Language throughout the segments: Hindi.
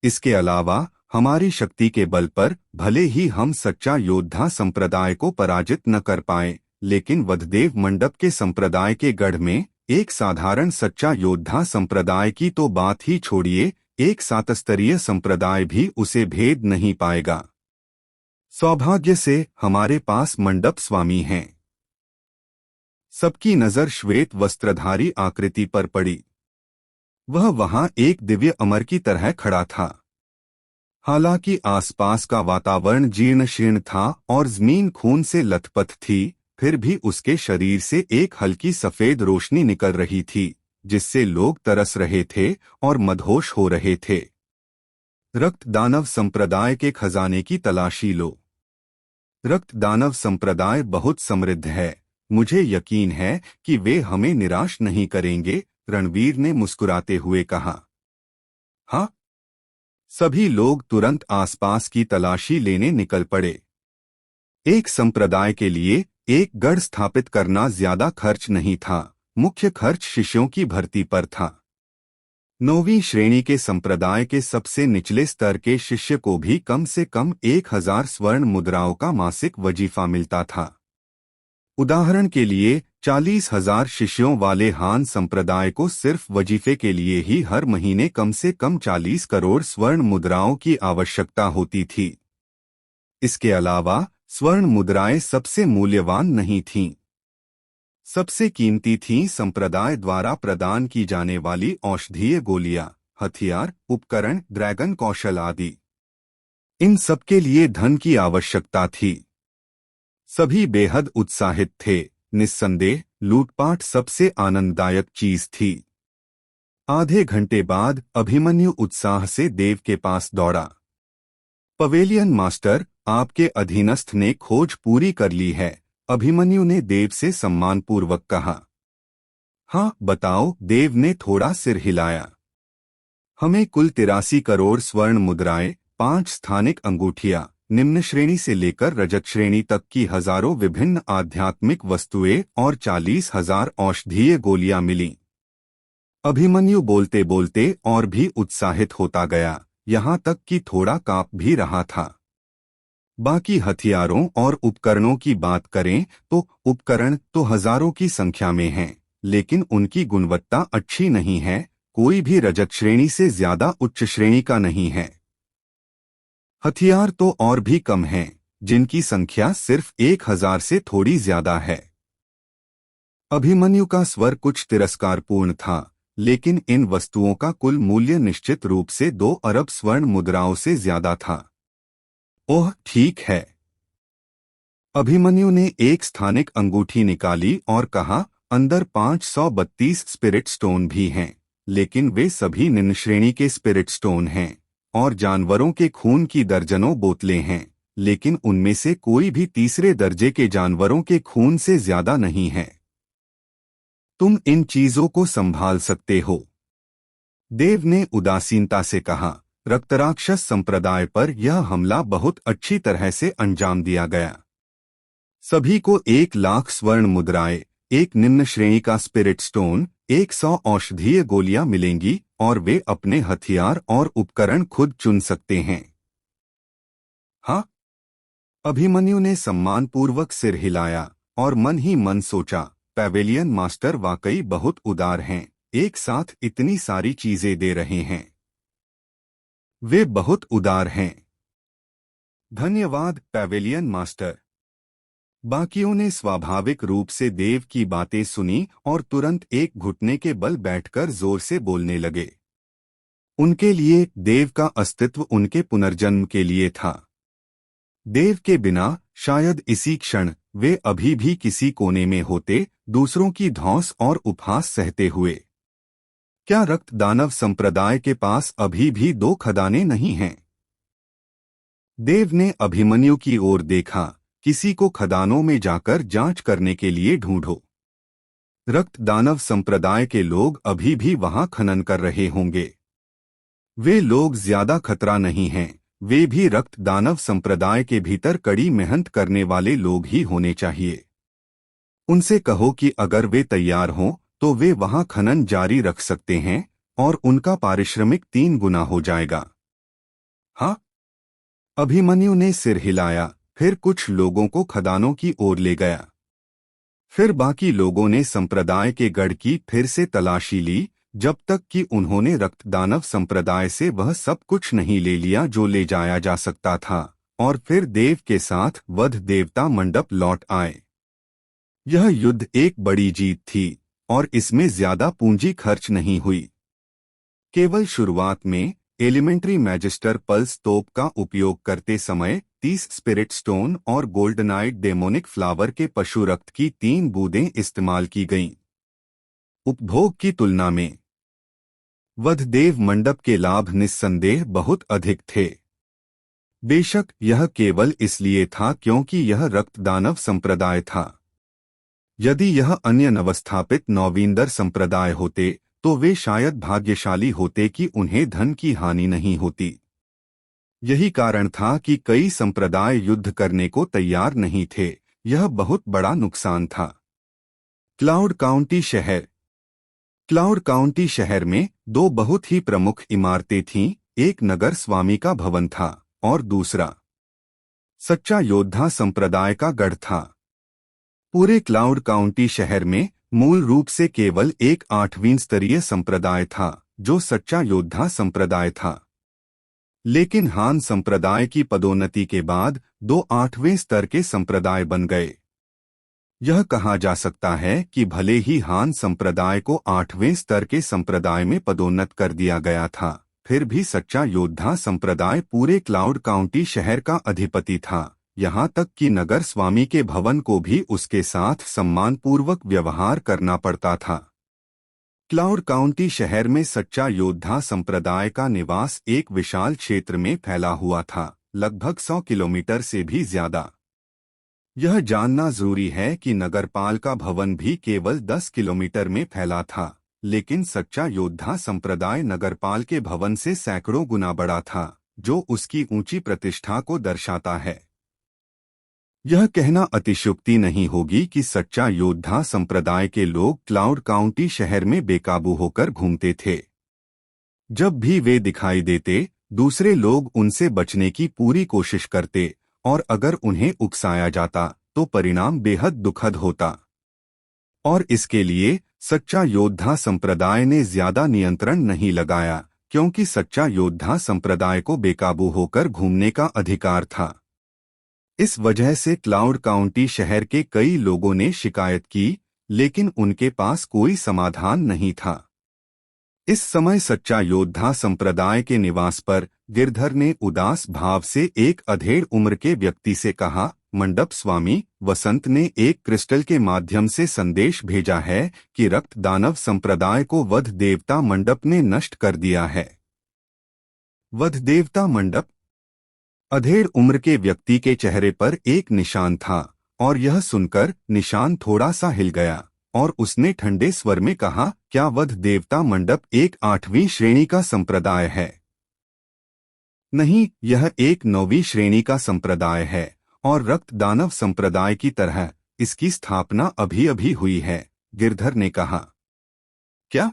इसके अलावा हमारी शक्ति के बल पर भले ही हम सच्चा योद्धा संप्रदाय को पराजित न कर पाए, लेकिन वधदेव मंडप के संप्रदाय के गढ़ में एक साधारण सच्चा योद्धा संप्रदाय की तो बात ही छोड़िए, एक सातस्तरीय संप्रदाय भी उसे भेद नहीं पाएगा। सौभाग्य से हमारे पास मंडप स्वामी हैं। सबकी नजर श्वेत वस्त्रधारी आकृति पर पड़ी। वह वहां एक दिव्य अमर की तरह खड़ा था। हालांकि आसपास का वातावरण जीर्ण शीर्ण था और जमीन खून से लथपथ थी, फिर भी उसके शरीर से एक हल्की सफेद रोशनी निकल रही थी, जिससे लोग तरस रहे थे और मदहोश हो रहे थे। रक्त दानव संप्रदाय के खजाने की तलाशी लो। रक्त दानव संप्रदाय बहुत समृद्ध है, मुझे यकीन है कि वे हमें निराश नहीं करेंगे, रणवीर ने मुस्कुराते हुए कहा। हाँ। सभी लोग तुरंत आसपास की तलाशी लेने निकल पड़े। एक संप्रदाय के लिए एक गढ़ स्थापित करना ज्यादा खर्च नहीं था, मुख्य खर्च शिष्यों की भर्ती पर था। 9वीं श्रेणी के संप्रदाय के सबसे निचले स्तर के शिष्य को भी कम से कम 1000 स्वर्ण मुद्राओं का मासिक वजीफा मिलता था। उदाहरण के लिए 40,000 शिष्यों वाले हान संप्रदाय को सिर्फ वजीफे के लिए ही हर महीने कम से कम 40 करोड़ स्वर्ण मुद्राओं की आवश्यकता होती थी। इसके अलावा स्वर्ण मुद्राएं सबसे मूल्यवान नहीं थीं। सबसे कीमती थीं संप्रदाय द्वारा प्रदान की जाने वाली औषधीय गोलियां, हथियार, उपकरण, ड्रैगन कौशल आदि। इन सबके लिए धन की आवश्यकता थी। सभी बेहद उत्साहित थे। निस्संदेह लूटपाट सबसे आनंददायक चीज थी। आधे घंटे बाद अभिमन्यु उत्साह से देव के पास दौड़ा। पवेलियन मास्टर, आपके अधीनस्थ ने खोज पूरी कर ली है, अभिमन्यु ने देव से सम्मानपूर्वक कहा। हाँ बताओ, देव ने थोड़ा सिर हिलाया। हमें कुल 83 करोड़ स्वर्ण मुद्राएं, 5 स्थानिक अंगूठियां, निम्न श्रेणी से लेकर रजत श्रेणी तक की हजारों विभिन्न आध्यात्मिक वस्तुएं और 40,000 औषधीय गोलियां मिलीं। अभिमन्यु बोलते बोलते और भी उत्साहित होता गया, यहाँ तक कि थोड़ा कांप भी रहा था। बाकी हथियारों और उपकरणों की बात करें तो उपकरण तो हजारों की संख्या में हैं, लेकिन उनकी गुणवत्ता अच्छी नहीं है, कोई भी रजत श्रेणी से ज्यादा उच्च श्रेणी का नहीं है। हथियार तो और भी कम हैं, जिनकी संख्या सिर्फ 1000 से थोड़ी ज्यादा है। अभिमन्यु का स्वर कुछ तिरस्कारपूर्ण था, लेकिन इन वस्तुओं का कुल मूल्य निश्चित रूप से 2 अरब स्वर्ण मुद्राओं से ज्यादा था। ओह ठीक है। अभिमन्यु ने एक स्थानिक अंगूठी निकाली और कहा, अंदर 532 स्पिरिट स्टोन भी हैं, लेकिन वे सभी निम्न श्रेणी के स्पिरिट स्टोन हैं, और जानवरों के खून की दर्जनों बोतलें हैं, लेकिन उनमें से कोई भी तीसरे दर्जे के जानवरों के खून से ज्यादा नहीं है। तुम इन चीजों को संभाल सकते हो, देव ने उदासीनता से कहा। रक्तराक्षस संप्रदाय पर यह हमला बहुत अच्छी तरह से अंजाम दिया गया। सभी को 1 लाख स्वर्ण मुद्राएं, एक निम्न श्रेणी का स्पिरिट स्टोन, 100 औषधीय गोलियां मिलेंगी और वे अपने हथियार और उपकरण खुद चुन सकते हैं। हाँ? अभिमन्यु ने सम्मानपूर्वक सिर हिलाया और मन ही मन सोचा, पैवेलियन मास्टर वाकई बहुत उदार हैं, एक साथ इतनी सारी चीजें दे रहे हैं। वे बहुत उदार हैं। धन्यवाद पैवेलियन मास्टर। बाकियों ने स्वाभाविक रूप से देव की बातें सुनी और तुरंत एक घुटने के बल बैठकर जोर से बोलने लगे। उनके लिए देव का अस्तित्व उनके पुनर्जन्म के लिए था। देव के बिना शायद इसी क्षण वे अभी भी किसी कोने में होते, दूसरों की धौंस और उपहास सहते हुए। क्या रक्त दानव संप्रदाय के पास अभी भी 2 खदानें नहीं हैं? देव ने अभिमन्यु की ओर देखा, किसी को खदानों में जाकर जांच करने के लिए ढूंढो। रक्त दानव संप्रदाय के लोग अभी भी वहां खनन कर रहे होंगे। वे लोग ज्यादा खतरा नहीं हैं, वे भी रक्त दानव संप्रदाय के भीतर कड़ी मेहनत करने वाले लोग ही होने चाहिए। उनसे कहो कि अगर वे तैयार हों तो वे वहां खनन जारी रख सकते हैं और उनका पारिश्रमिक 3 गुना हो जाएगा। हाँ। अभिमन्यु ने सिर हिलाया, फिर कुछ लोगों को खदानों की ओर ले गया। फिर बाकी लोगों ने संप्रदाय के गढ़ की फिर से तलाशी ली, जब तक कि उन्होंने रक्तदानव संप्रदाय से वह सब कुछ नहीं ले लिया जो ले जाया जा सकता था, और फिर देव के साथ वध देवता मंडप लौट आए। यह युद्ध एक बड़ी जीत थी, और इसमें ज्यादा पूंजी खर्च नहीं हुई। केवल शुरुआत में एलिमेंट्री मैजिस्टर पल्स तोप का उपयोग करते समय 30 स्पिरिट स्टोन और गोल्डनाइट डेमोनिक फ्लावर के पशु रक्त की 3 बूंदें इस्तेमाल की गईं। उपभोग की तुलना में वधदेव मंडप के लाभ निस्संदेह बहुत अधिक थे। बेशक यह केवल इसलिए था क्योंकि यह रक्तदानव संप्रदाय था। यदि यह अन्य नवस्थापित नौविंदर संप्रदाय होते तो वे शायद भाग्यशाली होते कि उन्हें धन की हानि नहीं होती। यही कारण था कि कई संप्रदाय युद्ध करने को तैयार नहीं थे। यह बहुत बड़ा नुकसान था। क्लाउड काउंटी शहर। क्लाउड काउंटी शहर में 2 बहुत ही प्रमुख इमारतें थीं। एक नगर स्वामी का भवन था और दूसरा सच्चा योद्धा संप्रदाय का गढ़ था। पूरे क्लाउड काउंटी शहर में मूल रूप से केवल एक 8वीं स्तरीय संप्रदाय था, जो सच्चा योद्धा संप्रदाय था। लेकिन हान संप्रदाय की पदोन्नति के बाद 2 8वें स्तर के संप्रदाय बन गए। यह कहा जा सकता है कि भले ही हान संप्रदाय को 8वें स्तर के संप्रदाय में पदोन्नत कर दिया गया था, फिर भी सच्चा योद्धा संप्रदाय पूरे क्लाउड काउंटी शहर का अधिपति था। यहाँ तक कि नगर स्वामी के भवन को भी उसके साथ सम्मानपूर्वक व्यवहार करना पड़ता था। क्लाउड काउंटी शहर में सच्चा योद्धा संप्रदाय का निवास एक विशाल क्षेत्र में फैला हुआ था, लगभग 100 किलोमीटर से भी ज्यादा। यह जानना जरूरी है कि नगरपाल का भवन भी केवल 10 किलोमीटर में फैला था, लेकिन सच्चा योद्धा संप्रदाय नगरपाल के भवन से सैकड़ों गुना बड़ा था, जो उसकी ऊंची प्रतिष्ठा को दर्शाता है। यह कहना अतिशयोक्ति नहीं होगी कि सच्चा योद्धा संप्रदाय के लोग क्लाउड काउंटी शहर में बेकाबू होकर घूमते थे। जब भी वे दिखाई देते, दूसरे लोग उनसे बचने की पूरी कोशिश करते, और अगर उन्हें उकसाया जाता तो परिणाम बेहद दुखद होता। और इसके लिए सच्चा योद्धा संप्रदाय ने ज्यादा नियंत्रण नहीं लगाया, क्योंकि सच्चा योद्धा संप्रदाय को बेकाबू होकर घूमने का अधिकार था। इस वजह से क्लाउड काउंटी शहर के कई लोगों ने शिकायत की, लेकिन उनके पास कोई समाधान नहीं था। इस समय सच्चा योद्धा संप्रदाय के निवास पर गिरधर ने उदास भाव से एक अधेड़ उम्र के व्यक्ति से कहा, मंडप स्वामी, वसंत ने एक क्रिस्टल के माध्यम से संदेश भेजा है कि रक्त दानव संप्रदाय को वध देवता मंडप ने नष्ट कर दिया है। वध देवता मंडप। अधेड़ उम्र के व्यक्ति के चेहरे पर एक निशान था, और यह सुनकर निशान थोड़ा सा हिल गया, और उसने ठंडे स्वर में कहा, क्या वध देवता मंडप एक 8वीं श्रेणी का संप्रदाय है? नहीं, यह एक 9वीं श्रेणी का संप्रदाय है, और रक्त दानव संप्रदाय की तरह इसकी स्थापना अभी अभी हुई है, गिरधर ने कहा। क्या?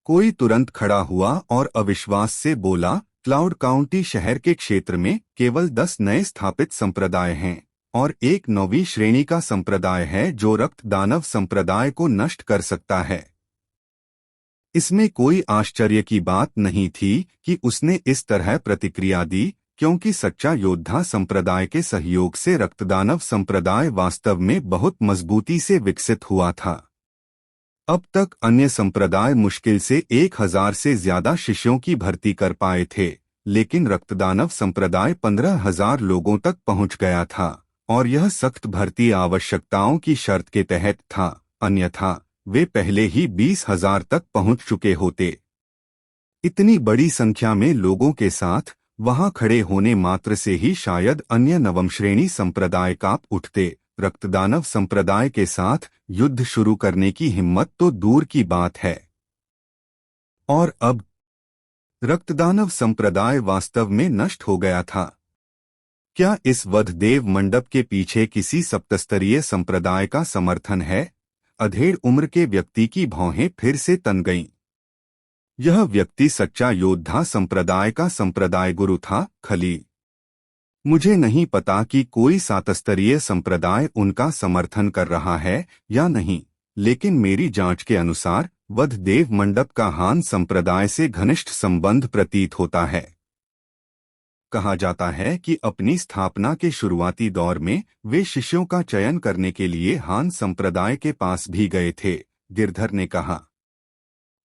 कोई तुरंत खड़ा हुआ और अविश्वास से बोला, क्लाउड काउंटी शहर के क्षेत्र में केवल 10 नए स्थापित संप्रदाय हैं, और एक 9वीं श्रेणी का संप्रदाय है जो रक्त दानव संप्रदाय को नष्ट कर सकता है। इसमें कोई आश्चर्य की बात नहीं थी कि उसने इस तरह प्रतिक्रिया दी, क्योंकि सच्चा योद्धा संप्रदाय के सहयोग से रक्तदानव संप्रदाय वास्तव में बहुत मजबूती से विकसित हुआ था। अब तक अन्य संप्रदाय मुश्किल से 1000 से ज्यादा शिष्यों की भर्ती कर पाए थे, लेकिन रक्तदानव संप्रदाय 15,000 लोगों तक पहुंच गया था, और यह सख्त भर्ती आवश्यकताओं की शर्त के तहत था, अन्यथा वे पहले ही 20,000 तक पहुंच चुके होते। इतनी बड़ी संख्या में लोगों के साथ वहां खड़े होने मात्र से ही शायद अन्य नवम श्रेणी संप्रदाय कांप उठते। रक्तदानव संप्रदाय के साथ युद्ध शुरू करने की हिम्मत तो दूर की बात है। और अब रक्तदानव संप्रदाय वास्तव में नष्ट हो गया था। क्या इस वधदेव मंडप के पीछे किसी सप्तस्तरीय संप्रदाय का समर्थन है? अधेड़ उम्र के व्यक्ति की भौहें फिर से तन गईं। यह व्यक्ति सच्चा योद्धा संप्रदाय का संप्रदाय गुरु था। खलील, मुझे नहीं पता कि कोई सातस्तरीय संप्रदाय उनका समर्थन कर रहा है या नहीं, लेकिन मेरी जांच के अनुसार वधदेव मंडप का हान संप्रदाय से घनिष्ठ संबंध प्रतीत होता है। कहा जाता है कि अपनी स्थापना के शुरुआती दौर में वे शिष्यों का चयन करने के लिए हान संप्रदाय के पास भी गए थे। गिरधर ने कहा,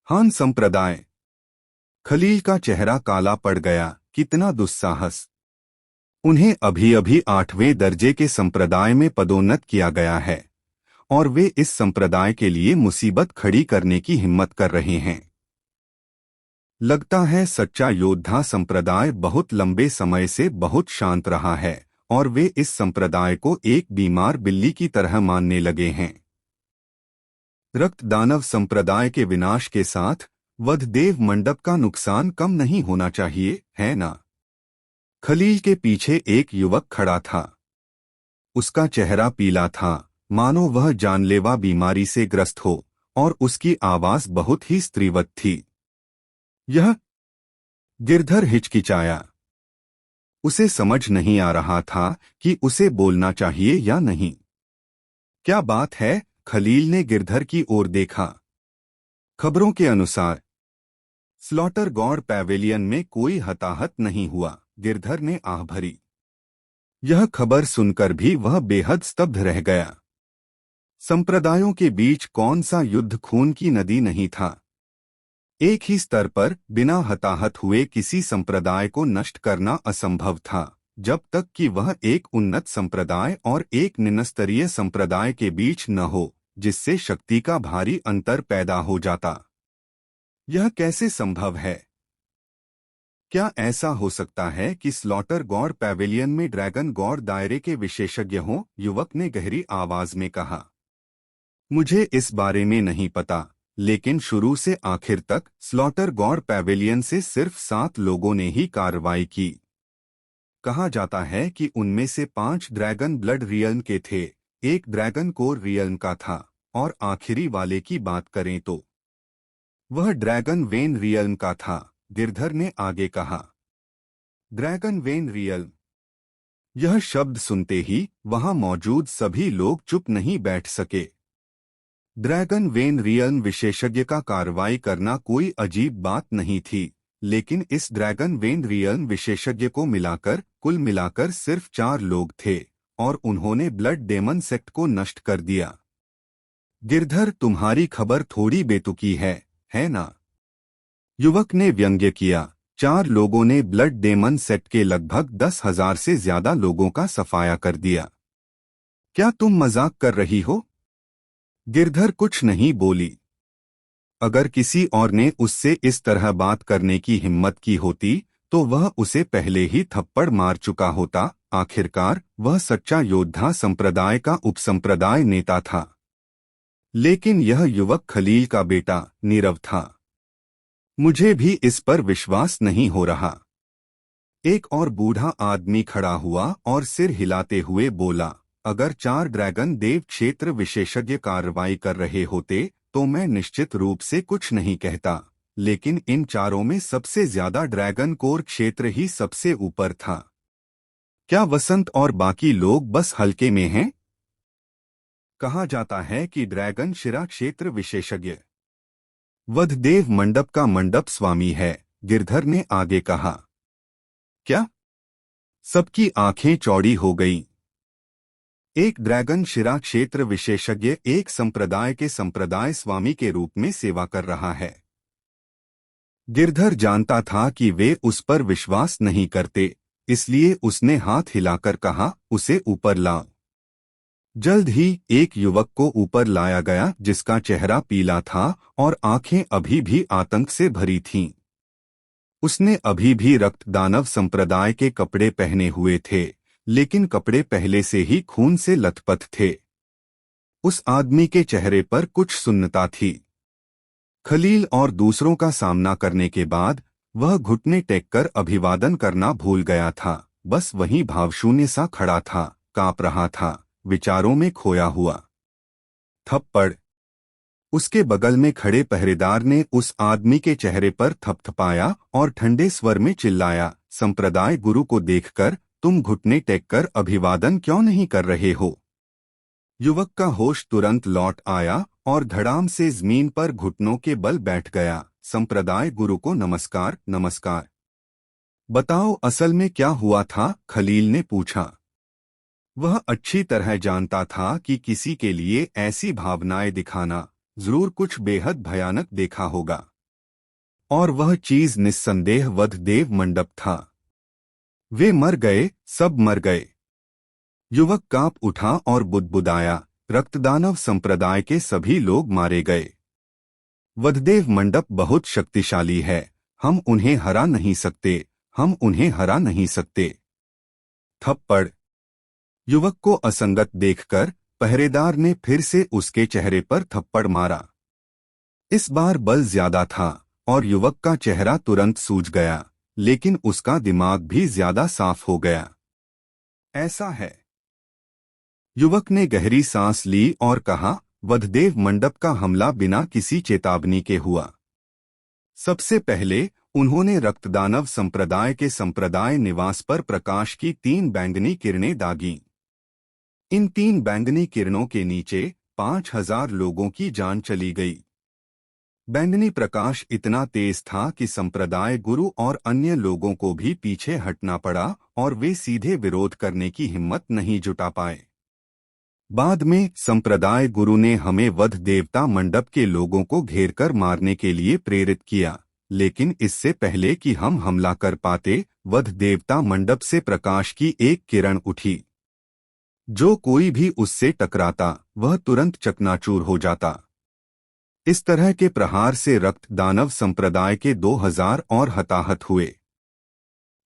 हान संप्रदाय? खलील का चेहरा काला पड़ गया। कितना दुस्साहस! उन्हें अभी अभी 8वें दर्जे के संप्रदाय में पदोन्नत किया गया है और वे इस संप्रदाय के लिए मुसीबत खड़ी करने की हिम्मत कर रहे हैं। लगता है सच्चा योद्धा संप्रदाय बहुत लंबे समय से बहुत शांत रहा है और वे इस संप्रदाय को एक बीमार बिल्ली की तरह मानने लगे हैं। रक्त दानव संप्रदाय के विनाश के साथ वधदेव मंडप का नुकसान कम नहीं होना चाहिए, है ना? खलील के पीछे एक युवक खड़ा था। उसका चेहरा पीला था, मानो वह जानलेवा बीमारी से ग्रस्त हो, और उसकी आवाज बहुत ही स्त्रीवत थी। यह? गिरधर हिचकिचाया। उसे समझ नहीं आ रहा था कि उसे बोलना चाहिए या नहीं। क्या बात है? खलील ने गिरधर की ओर देखा। खबरों के अनुसार स्लॉटर गॉड पैवेलियन में कोई हताहत नहीं हुआ। गिरधर ने आह भरी। यह खबर सुनकर भी वह बेहद स्तब्ध रह गया। संप्रदायों के बीच कौन सा युद्ध खून की नदी नहीं था। एक ही स्तर पर बिना हताहत हुए किसी संप्रदाय को नष्ट करना असंभव था, जब तक कि वह एक उन्नत संप्रदाय और एक निम्नस्तरीय संप्रदाय के बीच न हो, जिससे शक्ति का भारी अंतर पैदा हो जाता। यह कैसे संभव है? क्या ऐसा हो सकता है कि स्लॉटर गॉड पैवेलियन में ड्रैगन गॉड दायरे के विशेषज्ञ हों? युवक ने गहरी आवाज में कहा। मुझे इस बारे में नहीं पता, लेकिन शुरू से आखिर तक स्लॉटर गॉड पैवेलियन से सिर्फ 7 लोगों ने ही कार्रवाई की। कहा जाता है कि उनमें से 5 ड्रैगन ब्लड रियल्म के थे, एक ड्रैगन कोर रियल्म का था, और आखिरी वाले की बात करें तो वह ड्रैगन वेन रियल्म का था। गिरधर ने आगे कहा। Dragon when realm? यह शब्द सुनते ही वहां मौजूद सभी लोग चुप नहीं बैठ सके। ड्रैगन वेन रियल्म विशेषज्ञ का कार्रवाई करना कोई अजीब बात नहीं थी, लेकिन इस ड्रैगन वेन रियल्म विशेषज्ञ को मिलाकर कुल मिलाकर सिर्फ 4 लोग थे, और उन्होंने ब्लड डेमन सेक्ट को नष्ट कर दिया। गिरधर, तुम्हारी खबर थोड़ी बेतुकी है ना? युवक ने व्यंग्य किया। 4 लोगों ने ब्लड डेमन सेक्ट के लगभग 10,000 से ज्यादा लोगों का सफाया कर दिया। क्या तुम मजाक कर रही हो? गिरधर कुछ नहीं बोली। अगर किसी और ने उससे इस तरह बात करने की हिम्मत की होती तो वह उसे पहले ही थप्पड़ मार चुका होता। आखिरकार वह सच्चा योद्धा संप्रदाय का उपसंप्रदाय नेता था। लेकिन यह युवक खलील का बेटा नीरव था। मुझे भी इस पर विश्वास नहीं हो रहा। एक और बूढ़ा आदमी खड़ा हुआ और सिर हिलाते हुए बोला, अगर 4 ड्रैगन देव क्षेत्र विशेषज्ञ कार्रवाई कर रहे होते तो मैं निश्चित रूप से कुछ नहीं कहता, लेकिन इन 4 में सबसे ज्यादा ड्रैगन कोर क्षेत्र ही सबसे ऊपर था। क्या वसंत और बाकी लोग बस हल्के में हैं? कहा जाता है कि ड्रैगन शिरा क्षेत्र विशेषज्ञ वधदेव मंडप का मंडप स्वामी है। गिरधर ने आगे कहा। क्या? सबकी आंखें चौड़ी हो गईं। एक ड्रैगन शिरा क्षेत्र विशेषज्ञ एक संप्रदाय के संप्रदाय स्वामी के रूप में सेवा कर रहा है। गिरधर जानता था कि वे उस पर विश्वास नहीं करते, इसलिए उसने हाथ हिलाकर कहा, उसे ऊपर लाओ। जल्द ही एक युवक को ऊपर लाया गया जिसका चेहरा पीला था और आंखें अभी भी आतंक से भरी थीं। उसने अभी भी रक्त दानव संप्रदाय के कपड़े पहने हुए थे, लेकिन कपड़े पहले से ही खून से लथपथ थे। उस आदमी के चेहरे पर कुछ सुन्नता थी। खलील और दूसरों का सामना करने के बाद वह घुटने टेककर अभिवादन करना भूल गया था। बस वहीं भावशून्य सा खड़ा था, कांप रहा था, विचारों में खोया हुआ। थप्पड़! उसके बगल में खड़े पहरेदार ने उस आदमी के चेहरे पर थपथपाया और ठंडे स्वर में चिल्लाया, संप्रदाय गुरु को देखकर तुम घुटने टेककर अभिवादन क्यों नहीं कर रहे हो? युवक का होश तुरंत लौट आया और धड़ाम से जमीन पर घुटनों के बल बैठ गया। संप्रदाय गुरु को नमस्कार। नमस्कार। बताओ असल में क्या हुआ था? खलील ने पूछा। वह अच्छी तरह जानता था कि किसी के लिए ऐसी भावनाएं दिखाना जरूर कुछ बेहद भयानक देखा होगा, और वह चीज निस्संदेह वधदेव मंडप था। वे मर गए, सब मर गए। युवक कांप उठा और बुदबुदाया, रक्तदानव संप्रदाय के सभी लोग मारे गए। वधदेव मंडप बहुत शक्तिशाली है, हम उन्हें हरा नहीं सकते, हम उन्हें हरा नहीं सकते। थप्पड़। युवक को असंगत देखकर पहरेदार ने फिर से उसके चेहरे पर थप्पड़ मारा। इस बार बल ज्यादा था और युवक का चेहरा तुरंत सूज गया, लेकिन उसका दिमाग भी ज्यादा साफ हो गया। ऐसा है। युवक ने गहरी सांस ली और कहा, वधदेव मंडप का हमला बिना किसी चेतावनी के हुआ। सबसे पहले उन्होंने रक्तदानव संप्रदाय के संप्रदाय निवास पर प्रकाश की 3 बैंगनी किरणें दागीं। इन 3 बैंगनी किरणों के नीचे 5000 लोगों की जान चली गई। बैंगनी प्रकाश इतना तेज था कि संप्रदाय गुरु और अन्य लोगों को भी पीछे हटना पड़ा और वे सीधे विरोध करने की हिम्मत नहीं जुटा पाए। बाद में संप्रदाय गुरु ने हमें वध देवता मंडप के लोगों को घेरकर मारने के लिए प्रेरित किया, लेकिन इससे पहले कि हम हमला कर पाते, वध देवता मंडप से प्रकाश की एक किरण उठी। जो कोई भी उससे टकराता वह तुरंत चकनाचूर हो जाता। इस तरह के प्रहार से रक्त दानव संप्रदाय के 2000 और हताहत हुए।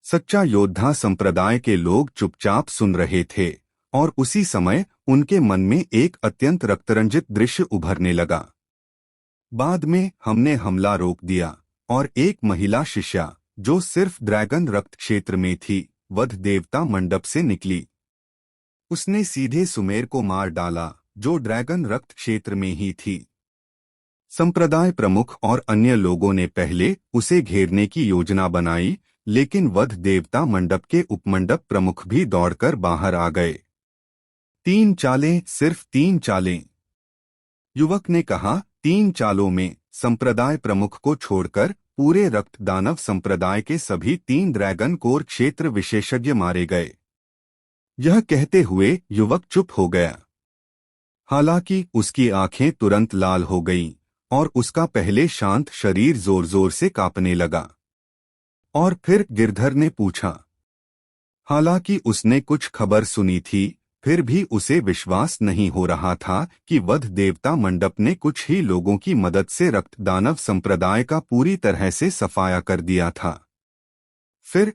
सच्चा योद्धा संप्रदाय के लोग चुपचाप सुन रहे थे और उसी समय उनके मन में एक अत्यंत रक्तरंजित दृश्य उभरने लगा। बाद में हमने हमला रोक दिया और एक महिला शिष्या, जो सिर्फ ड्रैगन रक्त क्षेत्र में थी, वध देवता मंडप से निकली। उसने सीधे सुमेर को मार डाला, जो ड्रैगन रक्त क्षेत्र में ही थी। संप्रदाय प्रमुख और अन्य लोगों ने पहले उसे घेरने की योजना बनाई, लेकिन वध देवता मंडप के उपमंडप प्रमुख भी दौड़कर बाहर आ गए। 3 चालें, सिर्फ 3 चालें। युवक ने कहा, 3 चालों में संप्रदाय प्रमुख को छोड़कर पूरे रक्तदानव संप्रदाय के सभी 3 ड्रैगन कोर क्षेत्र विशेषज्ञ मारे गए। यह कहते हुए युवक चुप हो गया। हालांकि उसकी आंखें तुरंत लाल हो गईं और उसका पहले शांत शरीर जोर जोर से कांपने लगा। और फिर गिरधर ने पूछा। हालांकि उसने कुछ खबर सुनी थी, फिर भी उसे विश्वास नहीं हो रहा था कि वध देवता मंडप ने कुछ ही लोगों की मदद से रक्तदानव संप्रदाय का पूरी तरह से सफाया कर दिया था। फिर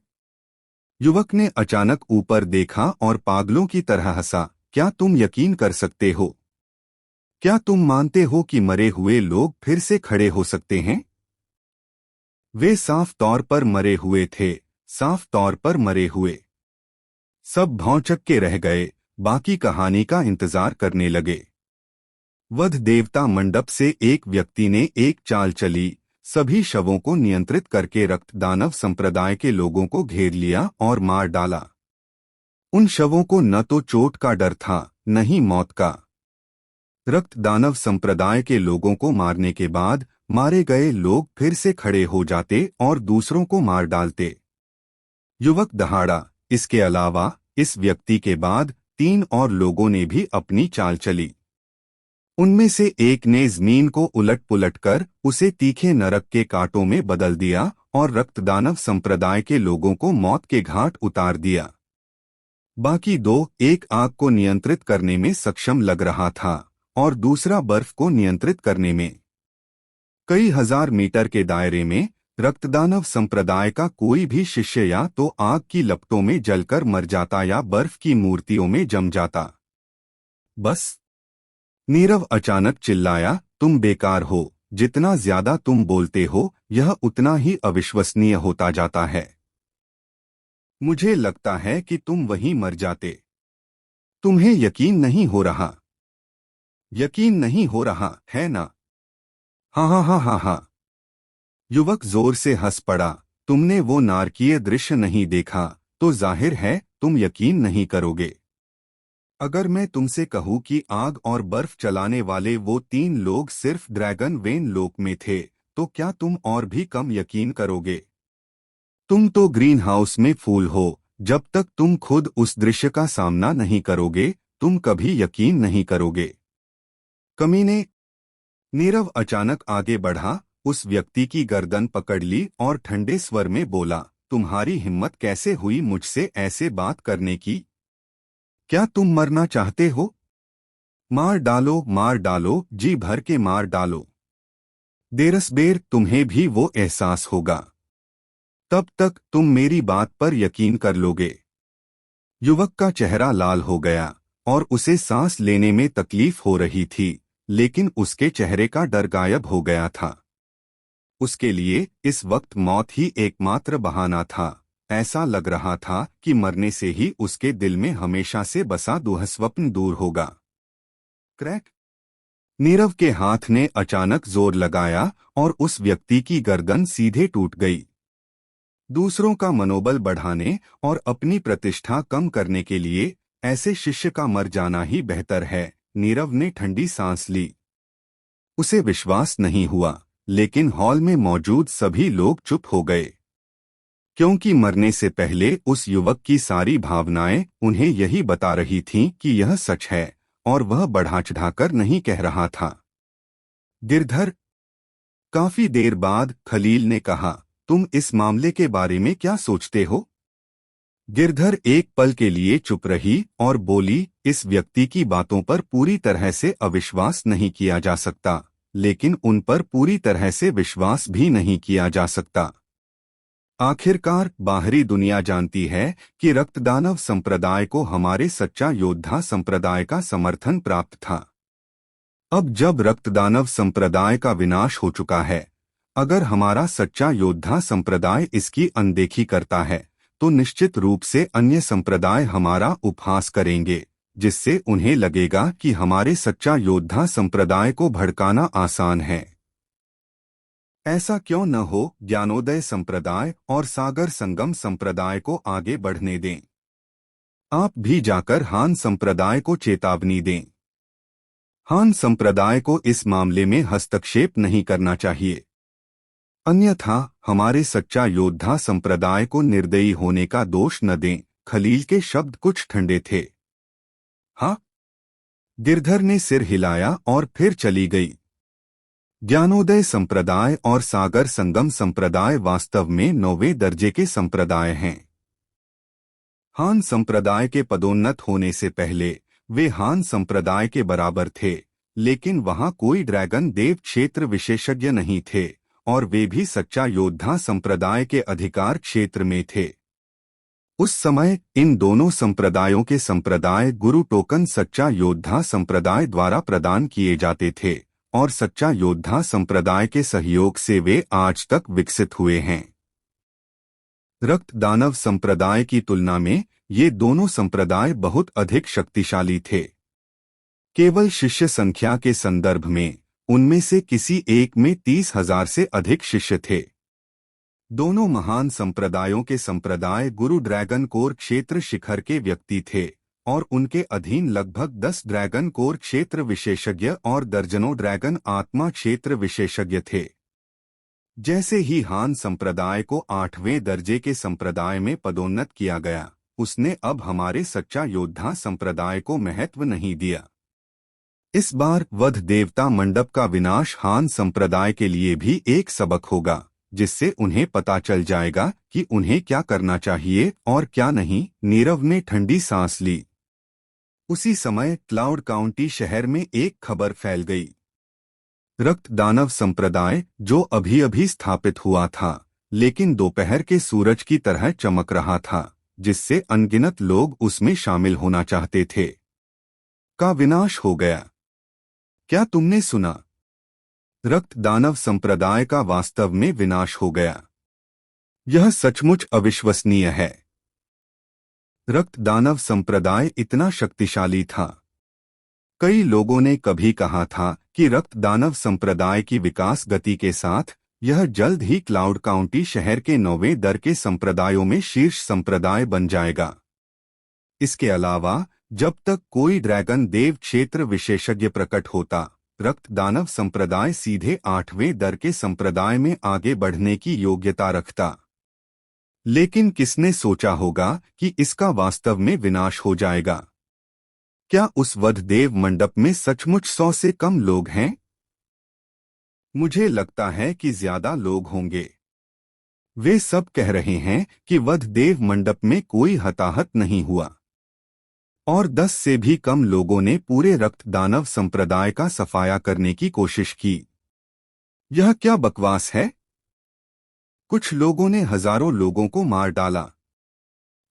युवक ने अचानक ऊपर देखा और पागलों की तरह हंसा। क्या तुम यकीन कर सकते हो? क्या तुम मानते हो कि मरे हुए लोग फिर से खड़े हो सकते हैं? वे साफ तौर पर मरे हुए थे, साफ तौर पर मरे हुए। सब भौंचक के रह गए, बाकी कहानी का इंतजार करने लगे। वध देवता मंडप से एक व्यक्ति ने एक चाल चली, सभी शवों को नियंत्रित करके रक्तदानव संप्रदाय के लोगों को घेर लिया और मार डाला। उन शवों को न तो चोट का डर था, न ही मौत का। रक्तदानव संप्रदाय के लोगों को मारने के बाद मारे गए लोग फिर से खड़े हो जाते और दूसरों को मार डालते। युवक दहाड़ा। इसके अलावा इस व्यक्ति के बाद 3 और लोगों ने भी अपनी चाल चली। उनमें से एक ने जमीन को उलट पुलट कर उसे तीखे नरक के कांटों में बदल दिया और रक्तदानव संप्रदाय के लोगों को मौत के घाट उतार दिया। बाकी 2, एक आग को नियंत्रित करने में सक्षम लग रहा था और दूसरा बर्फ को नियंत्रित करने में। कई हजार मीटर के दायरे में रक्तदानव संप्रदाय का कोई भी शिष्य या तो आग की लपटों में जलकर मर जाता या बर्फ की मूर्तियों में जम जाता। बस। नीरव अचानक चिल्लाया, तुम बेकार हो, जितना ज्यादा तुम बोलते हो यह उतना ही अविश्वसनीय होता जाता है। मुझे लगता है कि तुम वहीं मर जाते। तुम्हें यकीन नहीं हो रहा? यकीन नहीं हो रहा है ना? हाँ हाँ हाँ हाँ हाँ। युवक जोर से हंस पड़ा। तुमने वो नारकीय दृश्य नहीं देखा तो जाहिर है तुम यकीन नहीं करोगे। अगर मैं तुमसे कहूं कि आग और बर्फ चलाने वाले वो 3 लोग सिर्फ ड्रैगन वेन लोक में थे, तो क्या तुम और भी कम यकीन करोगे? तुम तो ग्रीन हाउस में फूल हो। जब तक तुम खुद उस दृश्य का सामना नहीं करोगे, तुम कभी यकीन नहीं करोगे। कमीने। नीरव अचानक आगे बढ़ा, उस व्यक्ति की गर्दन पकड़ ली और ठंडे स्वर में बोला, तुम्हारी हिम्मत कैसे हुई मुझसे ऐसे बात करने की? क्या तुम मरना चाहते हो? मार डालो, जी भर के मार डालो। देरसबेर तुम्हें भी वो एहसास होगा। तब तक तुम मेरी बात पर यकीन कर लोगे। युवक का चेहरा लाल हो गया और उसे सांस लेने में तकलीफ हो रही थी, लेकिन उसके चेहरे का डर गायब हो गया था। उसके लिए इस वक्त मौत ही एकमात्र बहाना था। ऐसा लग रहा था कि मरने से ही उसके दिल में हमेशा से बसा दुःस्वप्न दूर होगा। क्रैक। नीरव के हाथ ने अचानक जोर लगाया और उस व्यक्ति की गर्दन सीधे टूट गई। दूसरों का मनोबल बढ़ाने और अपनी प्रतिष्ठा कम करने के लिए ऐसे शिष्य का मर जाना ही बेहतर है। नीरव ने ठंडी सांस ली। उसे विश्वास नहीं हुआ, लेकिन हॉल में मौजूद सभी लोग चुप हो गए, क्योंकि मरने से पहले उस युवक की सारी भावनाएं उन्हें यही बता रही थीं कि यह सच है, और वह बढ़ा चढ़ाकर नहीं कह रहा था। गिरधर। काफी देर बाद खलील ने कहा, तुम इस मामले के बारे में क्या सोचते हो? गिरधर एक पल के लिए चुप रही और बोली, इस व्यक्ति की बातों पर पूरी तरह से अविश्वास नहीं किया जा सकता, लेकिन उन पर पूरी तरह से विश्वास भी नहीं किया जा सकता। आखिरकार बाहरी दुनिया जानती है कि रक्तदानव संप्रदाय को हमारे सच्चा योद्धा संप्रदाय का समर्थन प्राप्त था। अब जब रक्तदानव संप्रदाय का विनाश हो चुका है, अगर हमारा सच्चा योद्धा संप्रदाय इसकी अनदेखी करता है, तो निश्चित रूप से अन्य संप्रदाय हमारा उपहास करेंगे, जिससे उन्हें लगेगा कि हमारे सच्चा योद्धा संप्रदाय को भड़काना आसान है। ऐसा क्यों न हो, ज्ञानोदय संप्रदाय और सागर संगम संप्रदाय को आगे बढ़ने दें। आप भी जाकर हान संप्रदाय को चेतावनी दें। हान संप्रदाय को इस मामले में हस्तक्षेप नहीं करना चाहिए, अन्यथा हमारे सच्चा योद्धा संप्रदाय को निर्दयी होने का दोष न दें। खलील के शब्द कुछ ठंडे थे। हाँ। गिरधर ने सिर हिलाया और फिर चली गई। ज्ञानोदय संप्रदाय और सागर संगम संप्रदाय वास्तव में 9वें दर्जे के संप्रदाय हैं। हान संप्रदाय के पदोन्नत होने से पहले वे हान संप्रदाय के बराबर थे, लेकिन वहां कोई ड्रैगन देव क्षेत्र विशेषज्ञ नहीं थे और वे भी सच्चा योद्धा संप्रदाय के अधिकार क्षेत्र में थे। उस समय इन दोनों संप्रदायों के संप्रदाय गुरु टोकन सच्चा योद्धा संप्रदाय द्वारा प्रदान किए जाते थे, और सच्चा योद्धा संप्रदाय के सहयोग से वे आज तक विकसित हुए हैं। रक्त दानव संप्रदाय की तुलना में ये दोनों संप्रदाय बहुत अधिक शक्तिशाली थे। केवल शिष्य संख्या के संदर्भ में उनमें से किसी एक में 30,000 से अधिक शिष्य थे। दोनों महान संप्रदायों के संप्रदाय गुरु ड्रैगन कोर क्षेत्र शिखर के व्यक्ति थे और उनके अधीन लगभग 10 ड्रैगन कोर क्षेत्र विशेषज्ञ और दर्जनों ड्रैगन आत्मा क्षेत्र विशेषज्ञ थे। जैसे ही हान संप्रदाय को 8वें दर्जे के संप्रदाय में पदोन्नत किया गया, उसने अब हमारे सच्चा योद्धा संप्रदाय को महत्व नहीं दिया। इस बार वध देवता मंडप का विनाश हान संप्रदाय के लिए भी एक सबक होगा, जिससे उन्हें पता चल जाएगा कि उन्हें क्या करना चाहिए और क्या नहीं। नीरव ने ठंडी सांस ली। उसी समय क्लाउड काउंटी शहर में एक खबर फैल गई। रक्त दानव संप्रदाय, जो अभी अभी स्थापित हुआ था, लेकिन दोपहर के सूरज की तरह चमक रहा था, जिससे अनगिनत लोग उसमें शामिल होना चाहते थे, का विनाश हो गया। क्या तुमने सुना? रक्त दानव संप्रदाय का वास्तव में विनाश हो गया। यह सचमुच अविश्वसनीय है। रक्त दानव संप्रदाय इतना शक्तिशाली था। कई लोगों ने कभी कहा था कि रक्त दानव संप्रदाय की विकास गति के साथ यह जल्द ही क्लाउड काउंटी शहर के 9वें दर के संप्रदायों में शीर्ष संप्रदाय बन जाएगा। इसके अलावा जब तक कोई ड्रैगन देव क्षेत्र विशेषज्ञ प्रकट होता, रक्त दानव संप्रदाय सीधे 8वें दर के संप्रदाय में आगे बढ़ने की योग्यता रखता। लेकिन किसने सोचा होगा कि इसका वास्तव में विनाश हो जाएगा? क्या उस वध देव मंडप में सचमुच 100 से कम लोग हैं? मुझे लगता है कि ज्यादा लोग होंगे। वे सब कह रहे हैं कि वध देव मंडप में कोई हताहत नहीं हुआ और 10 से भी कम लोगों ने पूरे रक्त दानव संप्रदाय का सफाया करने की कोशिश की। यह क्या बकवास है? कुछ लोगों ने हजारों लोगों को मार डाला।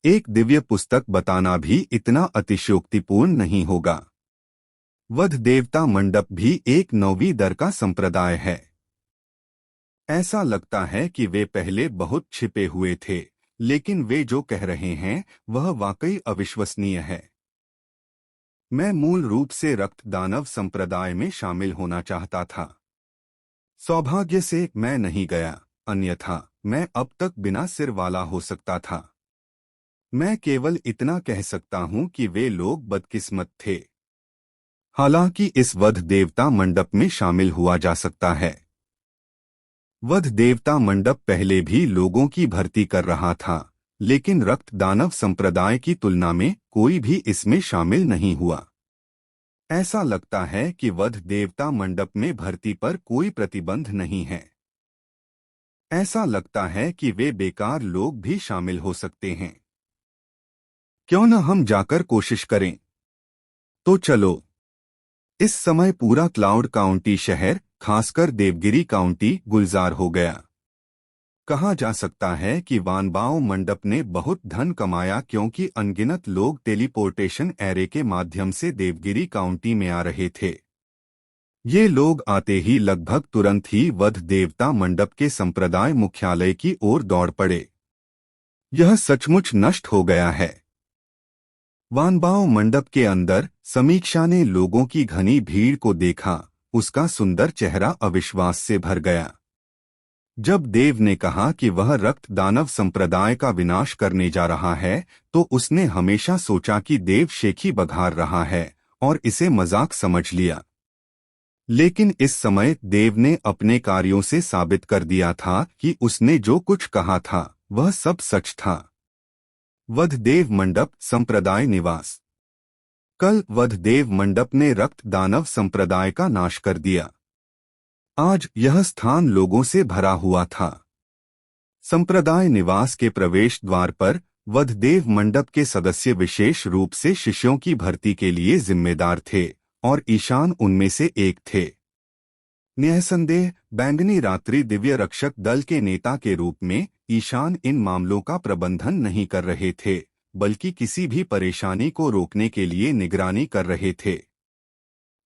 एक दिव्य पुस्तक बताना भी इतना अतिशयोक्तिपूर्ण नहीं होगा। वध देवता मंडप भी एक 9वीं दर का संप्रदाय है। ऐसा लगता है कि वे पहले बहुत छिपे हुए थे, लेकिन वे जो कह रहे हैं वह वाकई अविश्वसनीय है। मैं मूल रूप से रक्त दानव संप्रदाय में शामिल होना चाहता था। सौभाग्य से मैं नहीं गया, अन्यथा मैं अब तक बिना सिर वाला हो सकता था। मैं केवल इतना कह सकता हूं कि वे लोग बदकिस्मत थे। हालांकि इस वध देवता मंडप में शामिल हुआ जा सकता है। वध देवता मंडप पहले भी लोगों की भर्ती कर रहा था, लेकिन रक्त दानव संप्रदाय की तुलना में कोई भी इसमें शामिल नहीं हुआ। ऐसा लगता है कि वध देवता मंडप में भर्ती पर कोई प्रतिबंध नहीं है। ऐसा लगता है कि वे बेकार लोग भी शामिल हो सकते हैं। क्यों न हम जाकर कोशिश करें? तो चलो। इस समय पूरा क्लाउड काउंटी शहर, खासकर देवगिरी काउंटी, गुलजार हो गया। कहा जा सकता है कि वानबाओ मंडप ने बहुत धन कमाया क्योंकि अनगिनत लोग टेलीपोर्टेशन एरे के माध्यम से देवगिरी काउंटी में आ रहे थे। ये लोग आते ही लगभग तुरंत ही वध देवता मंडप के संप्रदाय मुख्यालय की ओर दौड़ पड़े। यह सचमुच नष्ट हो गया है। वानबाओ मंडप के अंदर समीक्षा ने लोगों की घनी भीड़ को देखा। उसका सुंदर चेहरा अविश्वास से भर गया। जब देव ने कहा कि वह रक्त दानव संप्रदाय का विनाश करने जा रहा है, तो उसने हमेशा सोचा कि देव शेखी बघार रहा है और इसे मजाक समझ लिया। लेकिन इस समय देव ने अपने कार्यों से साबित कर दिया था कि उसने जो कुछ कहा था वह सब सच था। वध देव मंडप संप्रदाय निवास। कल वध देव मंडप ने रक्त दानव संप्रदाय का नाश कर दिया। आज यह स्थान लोगों से भरा हुआ था। संप्रदाय निवास के प्रवेश द्वार पर वध देव मंडप के सदस्य विशेष रूप से शिष्यों की भर्ती के लिए जिम्मेदार थे और ईशान उनमें से एक थे। निःसंदेह बैंगनी रात्रि दिव्य रक्षक दल के नेता के रूप में ईशान इन मामलों का प्रबंधन नहीं कर रहे थे, बल्कि किसी भी परेशानी को रोकने के लिए निगरानी कर रहे थे।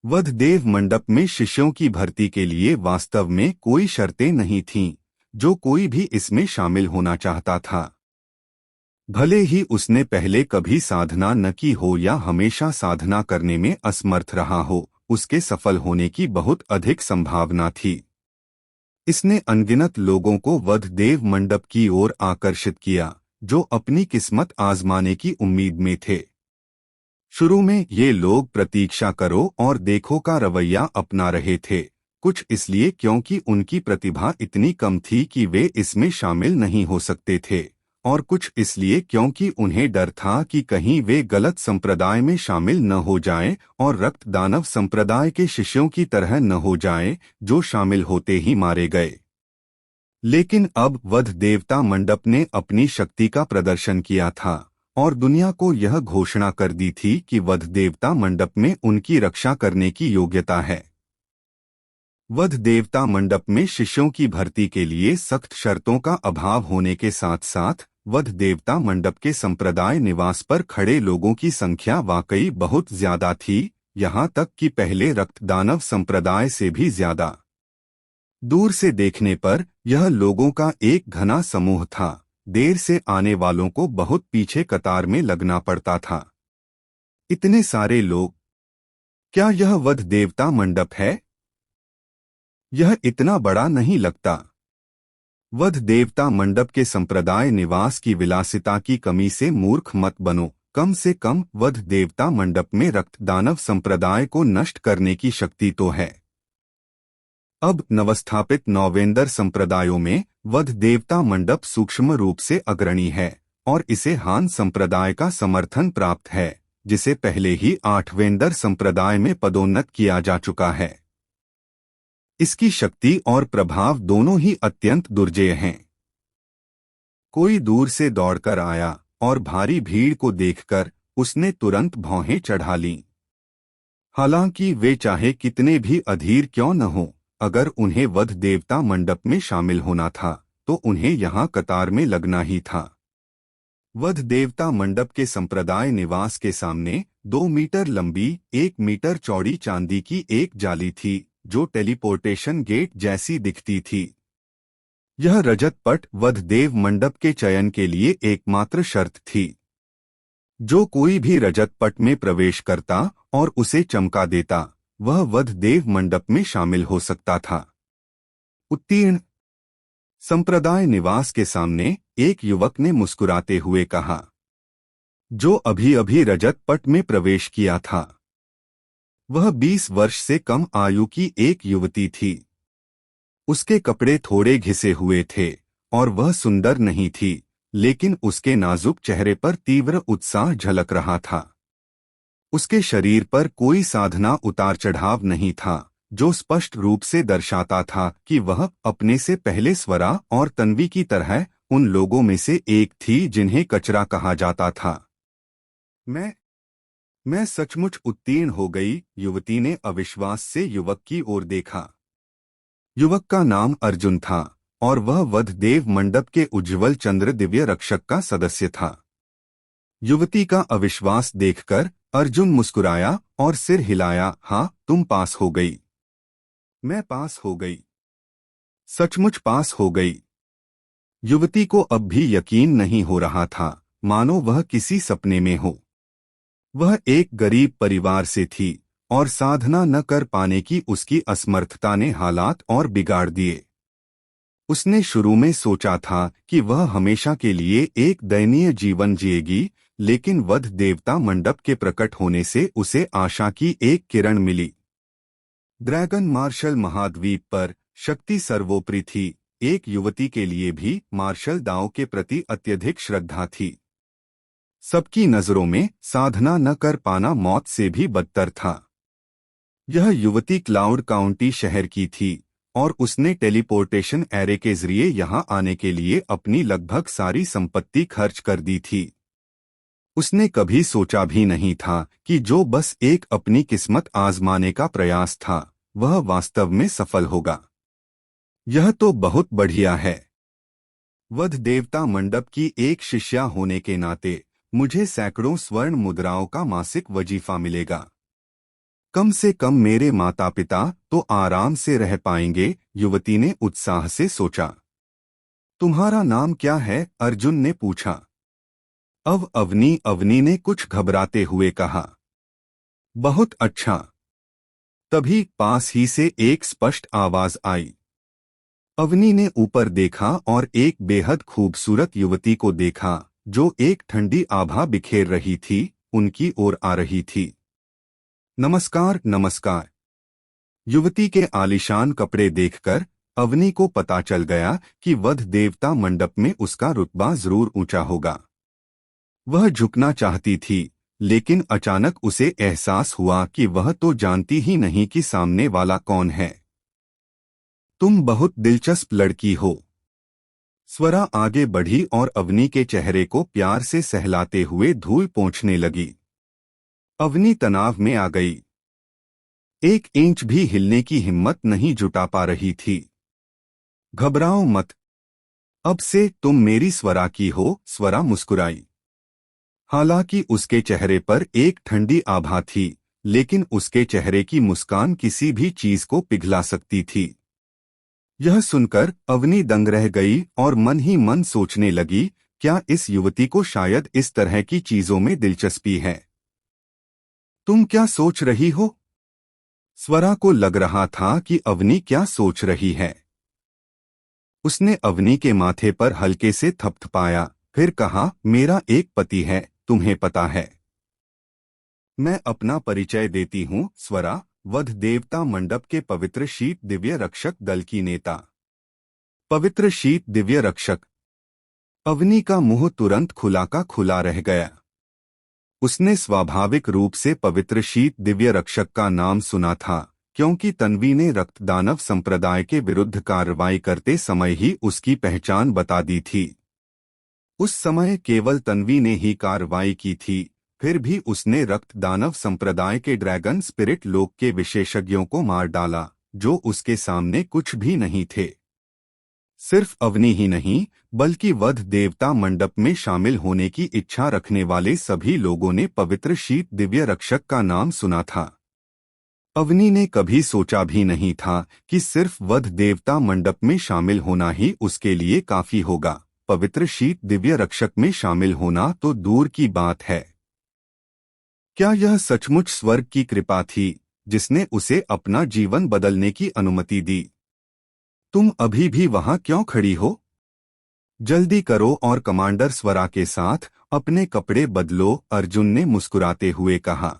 वध देव मंडप में शिष्यों की भर्ती के लिए वास्तव में कोई शर्तें नहीं थीं, जो कोई भी इसमें शामिल होना चाहता था। भले ही उसने पहले कभी साधना न की हो या हमेशा साधना करने में असमर्थ रहा हो, उसके सफल होने की बहुत अधिक संभावना थी। इसने अनगिनत लोगों को वध देव मंडप की ओर आकर्षित किया, जो अपनी किस्मत आजमाने की उम्मीद में थे। शुरू में ये लोग प्रतीक्षा करो और देखो का रवैया अपना रहे थे, कुछ इसलिए क्योंकि उनकी प्रतिभा इतनी कम थी कि वे इसमें शामिल नहीं हो सकते थे, और कुछ इसलिए क्योंकि उन्हें डर था कि कहीं वे गलत संप्रदाय में शामिल न हो जाएं और रक्त दानव संप्रदाय के शिष्यों की तरह न हो जाएं, जो शामिल होते ही मारे गए। लेकिन अब वध देवता मंडप ने अपनी शक्ति का प्रदर्शन किया था और दुनिया को यह घोषणा कर दी थी कि वध देवता मंडप में उनकी रक्षा करने की योग्यता है। वध देवता मंडप में शिष्यों की भर्ती के लिए सख्त शर्तों का अभाव होने के साथ साथ वध देवता मंडप के संप्रदाय निवास पर खड़े लोगों की संख्या वाकई बहुत ज्यादा थी, यहाँ तक कि पहले रक्त दानव संप्रदाय से भी ज्यादा। दूर से देखने पर यह लोगों का एक घना समूह था। देर से आने वालों को बहुत पीछे कतार में लगना पड़ता था। इतने सारे लोग। क्या यह वध देवता मंडप है? यह इतना बड़ा नहीं लगता। वध देवता मंडप के संप्रदाय निवास की विलासिता की कमी से मूर्ख मत बनो। कम से कम वध देवता मंडप में रक्त दानव संप्रदाय को नष्ट करने की शक्ति तो है। अब नवस्थापित नौवेंदर संप्रदायों में वध देवता मंडप सूक्ष्म रूप से अग्रणी है और इसे हान संप्रदाय का समर्थन प्राप्त है, जिसे पहले ही आठवेंदर संप्रदाय में पदोन्नत किया जा चुका है। इसकी शक्ति और प्रभाव दोनों ही अत्यंत दुर्जेय हैं। कोई दूर से दौड़कर आया और भारी भीड़ को देखकर उसने तुरंत भौहें चढ़ा लीं। हालांकि वे चाहे कितने भी अधीर क्यों न हों, अगर उन्हें वध देवता मंडप में शामिल होना था तो उन्हें यहाँ कतार में लगना ही था। वध देवता मंडप के संप्रदाय निवास के सामने 2 मीटर लंबी 1 मीटर चौड़ी चांदी की एक जाली थी, जो टेलीपोर्टेशन गेट जैसी दिखती थी। यह रजत पट वध देव मंडप के चयन के लिए एकमात्र शर्त थी। जो कोई भी रजत पट में प्रवेश करता और उसे चमका देता, वह वध देव मंडप में शामिल हो सकता था। उत्तीर्ण। संप्रदाय निवास के सामने एक युवक ने मुस्कुराते हुए कहा, जो अभी अभी रजत पट में प्रवेश किया था। वह 20 वर्ष से कम आयु की एक युवती थी। उसके कपड़े थोड़े घिसे हुए थे और वह सुंदर नहीं थी, लेकिन उसके नाजुक चेहरे पर तीव्र उत्साह झलक रहा था। उसके शरीर पर कोई साधना उतार चढ़ाव नहीं था, जो स्पष्ट रूप से दर्शाता था कि वह अपने से पहले स्वरा और तन्वी की तरह उन लोगों में से एक थी जिन्हें कचरा कहा जाता था। मैं सचमुच उत्तीर्ण हो गई, युवती ने अविश्वास से युवक की ओर देखा। युवक का नाम अर्जुन था और वह वध देव मंडप के उज्ज्वल चंद्र दिव्य रक्षक का सदस्य था। युवती का अविश्वास देखकर अर्जुन मुस्कुराया और सिर हिलाया। हाँ, तुम पास हो गई। मैं पास हो गई, सचमुच पास हो गई। युवती को अब भी यकीन नहीं हो रहा था, मानो वह किसी सपने में हो। वह एक गरीब परिवार से थी और साधना न कर पाने की उसकी असमर्थता ने हालात और बिगाड़ दिए। उसने शुरू में सोचा था कि वह हमेशा के लिए एक दयनीय जीवन जिएगी, लेकिन वध देवता मंडप के प्रकट होने से उसे आशा की एक किरण मिली। ड्रैगन मार्शल महाद्वीप पर शक्ति सर्वोपरि थी। एक युवती के लिए भी मार्शल दाओ के प्रति अत्यधिक श्रद्धा थी। सबकी नजरों में साधना न कर पाना मौत से भी बदतर था। यह युवती क्लाउड काउंटी शहर की थी और उसने टेलीपोर्टेशन एरे के जरिए यहां आने के लिए अपनी लगभग सारी संपत्ति खर्च कर दी थी। उसने कभी सोचा भी नहीं था कि जो बस एक अपनी किस्मत आजमाने का प्रयास था, वह वास्तव में सफल होगा। यह तो बहुत बढ़िया है। वध देवता मंडप की एक शिष्या होने के नाते मुझे सैकड़ों स्वर्ण मुद्राओं का मासिक वजीफा मिलेगा। कम से कम मेरे माता पिता तो आराम से रह पाएंगे, युवती ने उत्साह से सोचा। तुम्हारा नाम क्या है? अर्जुन ने पूछा। अवनी ने कुछ घबराते हुए कहा। बहुत अच्छा। तभी पास ही से एक स्पष्ट आवाज आई। अवनी ने ऊपर देखा और एक बेहद खूबसूरत युवती को देखा जो एक ठंडी आभा बिखेर रही थी, उनकी ओर आ रही थी। नमस्कार नमस्कार। युवती के आलीशान कपड़े देखकर अवनी को पता चल गया कि वध देवता मंडप में उसका रुतबा जरूर ऊंचा होगा। वह झुकना चाहती थी, लेकिन अचानक उसे एहसास हुआ कि वह तो जानती ही नहीं कि सामने वाला कौन है। तुम बहुत दिलचस्प लड़की हो। स्वरा आगे बढ़ी और अवनी के चेहरे को प्यार से सहलाते हुए धूल पोंछने लगी। अवनी तनाव में आ गई। 1 इंच भी हिलने की हिम्मत नहीं जुटा पा रही थी। घबराओ मत, अब से तुम मेरी स्वरा की हो, स्वरा मुस्कुराई। हालांकि उसके चेहरे पर एक ठंडी आभा थी, लेकिन उसके चेहरे की मुस्कान किसी भी चीज को पिघला सकती थी। यह सुनकर अवनी दंग रह गई और मन ही मन सोचने लगी, क्या इस युवती को शायद इस तरह की चीजों में दिलचस्पी है? तुम क्या सोच रही हो? स्वरा को लग रहा था कि अवनी क्या सोच रही है। उसने अवनी के माथे पर हल्के से थपथपाया, फिर कहा, मेरा एक पति है, तुम्हें पता है। मैं अपना परिचय देती हूँ, स्वरा, वध देवता मंडप के पवित्र शीत दिव्य रक्षक दल की नेता। पवित्र शीत दिव्य रक्षक। अवनी का मुंह तुरंत खुला का खुला रह गया। उसने स्वाभाविक रूप से पवित्र शीत दिव्य रक्षक का नाम सुना था, क्योंकि तन्वी ने रक्तदानव संप्रदाय के विरुद्ध कार्रवाई करते समय ही उसकी पहचान बता दी थी। उस समय केवल तन्वी ने ही कार्रवाई की थी, फिर भी उसने रक्तदानव संप्रदाय के ड्रैगन स्पिरिट लोक के विशेषज्ञों को मार डाला, जो उसके सामने कुछ भी नहीं थे। सिर्फ अवनी ही नहीं, बल्कि वध देवता मंडप में शामिल होने की इच्छा रखने वाले सभी लोगों ने पवित्र शीत दिव्य रक्षक का नाम सुना था। अवनी ने कभी सोचा भी नहीं था कि सिर्फ वध देवता मंडप में शामिल होना ही उसके लिए काफी होगा। पवित्र शीत दिव्य रक्षक में शामिल होना तो दूर की बात है, क्या यह सचमुच स्वर्ग की कृपा थी जिसने उसे अपना जीवन बदलने की अनुमति दी? तुम अभी भी वहां क्यों खड़ी हो? जल्दी करो और कमांडर स्वरा के साथ अपने कपड़े बदलो, अर्जुन ने मुस्कुराते हुए कहा।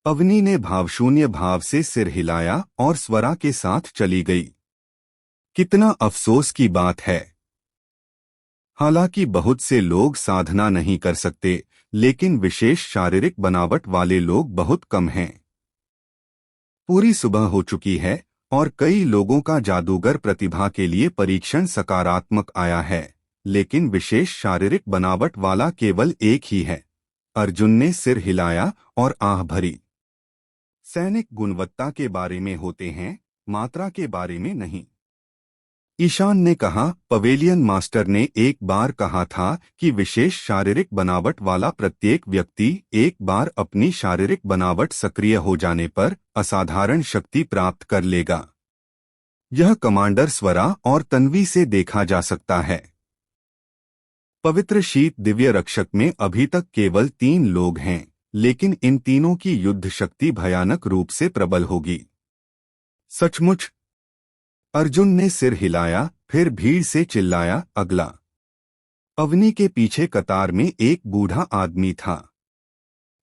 अवनी ने भावशून्य भाव से सिर हिलाया और स्वरा के साथ चली गई। कितना अफसोस की बात है। हालांकि बहुत से लोग साधना नहीं कर सकते, लेकिन विशेष शारीरिक बनावट वाले लोग बहुत कम हैं। पूरी सुबह हो चुकी है और कई लोगों का जादूगर प्रतिभा के लिए परीक्षण सकारात्मक आया है, लेकिन विशेष शारीरिक बनावट वाला केवल एक ही है। अर्जुन ने सिर हिलाया और आह भरी। सैनिक गुणवत्ता के बारे में होते हैं, मात्रा के बारे में नहीं। ईशान ने कहा, पवेलियन मास्टर ने एक बार कहा था कि विशेष शारीरिक बनावट वाला प्रत्येक व्यक्ति एक बार अपनी शारीरिक बनावट सक्रिय हो जाने पर असाधारण शक्ति प्राप्त कर लेगा। यह कमांडर स्वरा और तन्वी से देखा जा सकता है। पवित्र शीत दिव्य रक्षक में अभी तक केवल 3 लोग हैं, लेकिन इन तीनों की युद्ध शक्ति भयानक रूप से प्रबल होगी। सचमुच? अर्जुन ने सिर हिलाया, फिर भीड़ से चिल्लाया, अगला। अवनी के पीछे कतार में एक बूढ़ा आदमी था।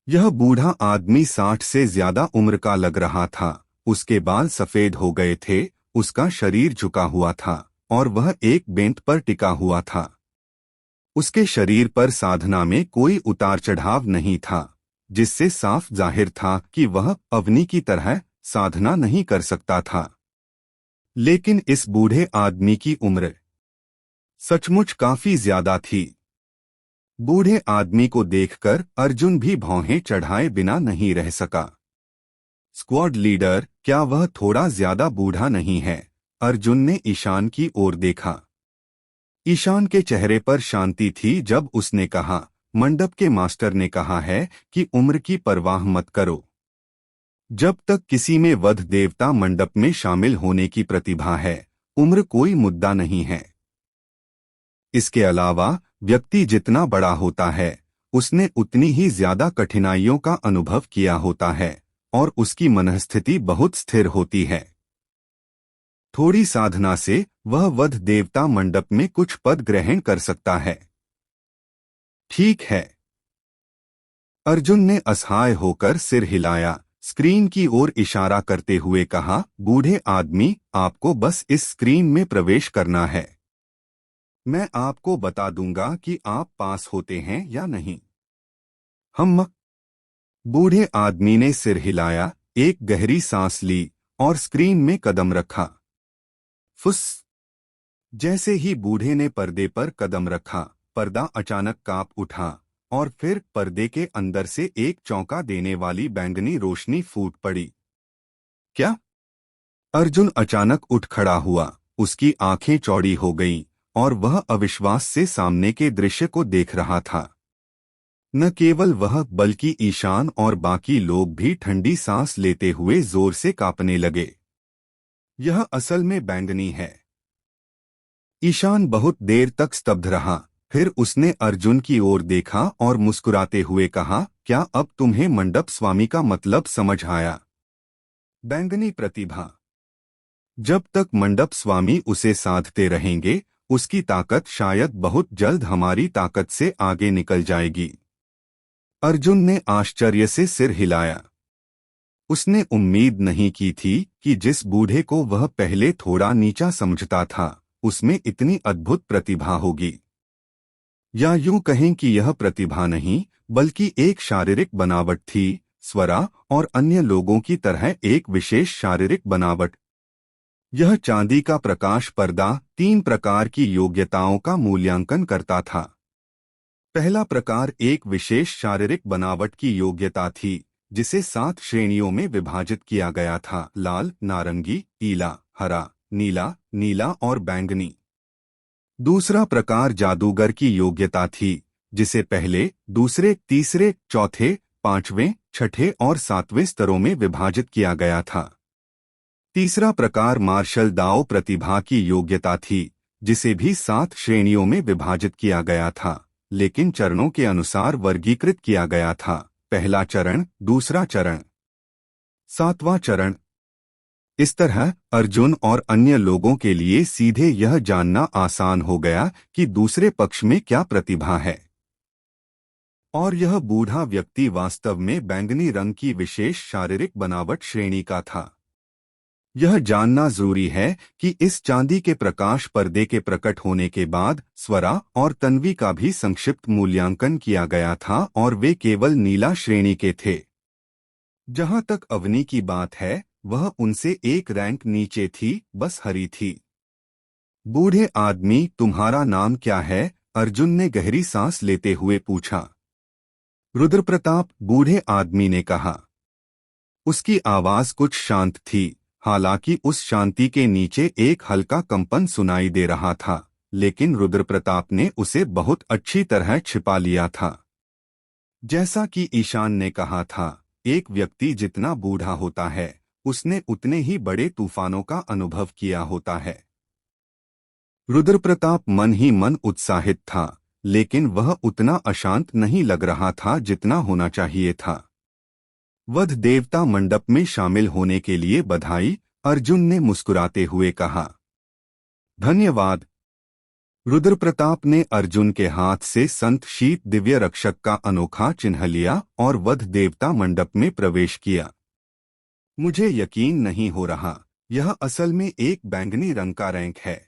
यह बूढ़ा आदमी 60 से ज्यादा उम्र का लग रहा था। उसके बाल सफेद हो गए थे, उसका शरीर झुका हुआ था और वह एक बेंत पर टिका हुआ था। उसके शरीर पर साधना में कोई उतार चढ़ाव नहीं था, जिससे साफ जाहिर था कि वह अवनी की तरह साधना नहीं कर सकता था। लेकिन इस बूढ़े आदमी की उम्र सचमुच काफी ज्यादा थी। बूढ़े आदमी को देखकर अर्जुन भी भौहें चढ़ाए बिना नहीं रह सका। स्क्वाड लीडर, क्या वह थोड़ा ज्यादा बूढ़ा नहीं है? अर्जुन ने ईशान की ओर देखा। ईशान के चेहरे पर शांति थी जब उसने कहा, मंडप के मास्टर ने कहा है कि उम्र की परवाह मत करो। जब तक किसी में वध देवता मंडप में शामिल होने की प्रतिभा है, उम्र कोई मुद्दा नहीं है। इसके अलावा व्यक्ति जितना बड़ा होता है, उसने उतनी ही ज्यादा कठिनाइयों का अनुभव किया होता है और उसकी मनःस्थिति बहुत स्थिर होती है। थोड़ी साधना से वह वध देवता मंडप में कुछ पद ग्रहण कर सकता है। ठीक है। अर्जुन ने असहाय होकर सिर हिलाया, स्क्रीन की ओर इशारा करते हुए कहा, बूढ़े आदमी, आपको बस इस स्क्रीन में प्रवेश करना है। मैं आपको बता दूंगा कि आप पास होते हैं या नहीं। हम। बूढ़े आदमी ने सिर हिलाया, एक गहरी सांस ली और स्क्रीन में कदम रखा। फुस। जैसे ही बूढ़े ने पर्दे पर कदम रखा, पर्दा अचानक कांप उठा और फिर पर्दे के अंदर से एक चौंका देने वाली बैंगनी रोशनी फूट पड़ी। क्या? अर्जुन अचानक उठ खड़ा हुआ, उसकी आंखें चौड़ी हो गईं और वह अविश्वास से सामने के दृश्य को देख रहा था। न केवल वह बल्कि ईशान और बाकी लोग भी ठंडी सांस लेते हुए जोर से कांपने लगे। यह असल में बैंगनी है। ईशान बहुत देर तक स्तब्ध रहा, फिर उसने अर्जुन की ओर देखा और मुस्कुराते हुए कहा, क्या अब तुम्हें मंडप स्वामी का मतलब समझ आया? बैंगनी प्रतिभा। जब तक मंडप स्वामी उसे साधते रहेंगे, उसकी ताकत शायद बहुत जल्द हमारी ताकत से आगे निकल जाएगी। अर्जुन ने आश्चर्य से सिर हिलाया। उसने उम्मीद नहीं की थी कि जिस बूढ़े को वह पहले थोड़ा नीचा समझता था, उसमें इतनी अद्भुत प्रतिभा होगी। या यूं कहें कि यह प्रतिभा नहीं, बल्कि एक शारीरिक बनावट थी, स्वरा और अन्य लोगों की तरह एक विशेष शारीरिक बनावट। यह चांदी का प्रकाश पर्दा 3 प्रकार की योग्यताओं का मूल्यांकन करता था। पहला प्रकार एक विशेष शारीरिक बनावट की योग्यता थी, जिसे 7 श्रेणियों में विभाजित किया गया था: लाल, नारंगी, पीला, हरा, नीला, नीला और बैंगनी। दूसरा प्रकार जादूगर की योग्यता थी, जिसे पहले, दूसरे, तीसरे, चौथे, पांचवें, छठे और सातवें स्तरों में विभाजित किया गया था। तीसरा प्रकार मार्शल दाओ प्रतिभा की योग्यता थी, जिसे भी 7 श्रेणियों में विभाजित किया गया था, लेकिन चरणों के अनुसार वर्गीकृत किया गया था: पहला चरण, दूसरा चरण, 7वां चरण। इस तरह अर्जुन और अन्य लोगों के लिए सीधे यह जानना आसान हो गया कि दूसरे पक्ष में क्या प्रतिभा है। और यह बूढ़ा व्यक्ति वास्तव में बैंगनी रंग की विशेष शारीरिक बनावट श्रेणी का था। यह जानना जरूरी है कि इस चांदी के प्रकाश पर्दे के प्रकट होने के बाद स्वरा और तन्वी का भी संक्षिप्त मूल्यांकन किया गया था और वे केवल नीला श्रेणी के थे। जहां तक अवनी की बात है, वह उनसे एक रैंक नीचे थी, बस हरी थी। बूढ़े आदमी, तुम्हारा नाम क्या है? अर्जुन ने गहरी सांस लेते हुए पूछा। रुद्रप्रताप, बूढ़े आदमी ने कहा। उसकी आवाज कुछ शांत थी, हालांकि उस शांति के नीचे एक हल्का कंपन सुनाई दे रहा था, लेकिन रुद्रप्रताप ने उसे बहुत अच्छी तरह छिपा लिया था। जैसा कि ईशान ने कहा था, एक व्यक्ति जितना बूढ़ा होता है, उसने उतने ही बड़े तूफानों का अनुभव किया होता है। रुद्रप्रताप मन ही मन उत्साहित था, लेकिन वह उतना अशांत नहीं लग रहा था जितना होना चाहिए था। वध देवता मंडप में शामिल होने के लिए बधाई, अर्जुन ने मुस्कुराते हुए कहा। धन्यवाद। रुद्रप्रताप ने अर्जुन के हाथ से संत शीत दिव्य रक्षक का अनोखा चिन्ह लिया और वध देवता मंडप में प्रवेश किया। मुझे यकीन नहीं हो रहा, यह असल में एक बैंगनी रंग का रैंक है।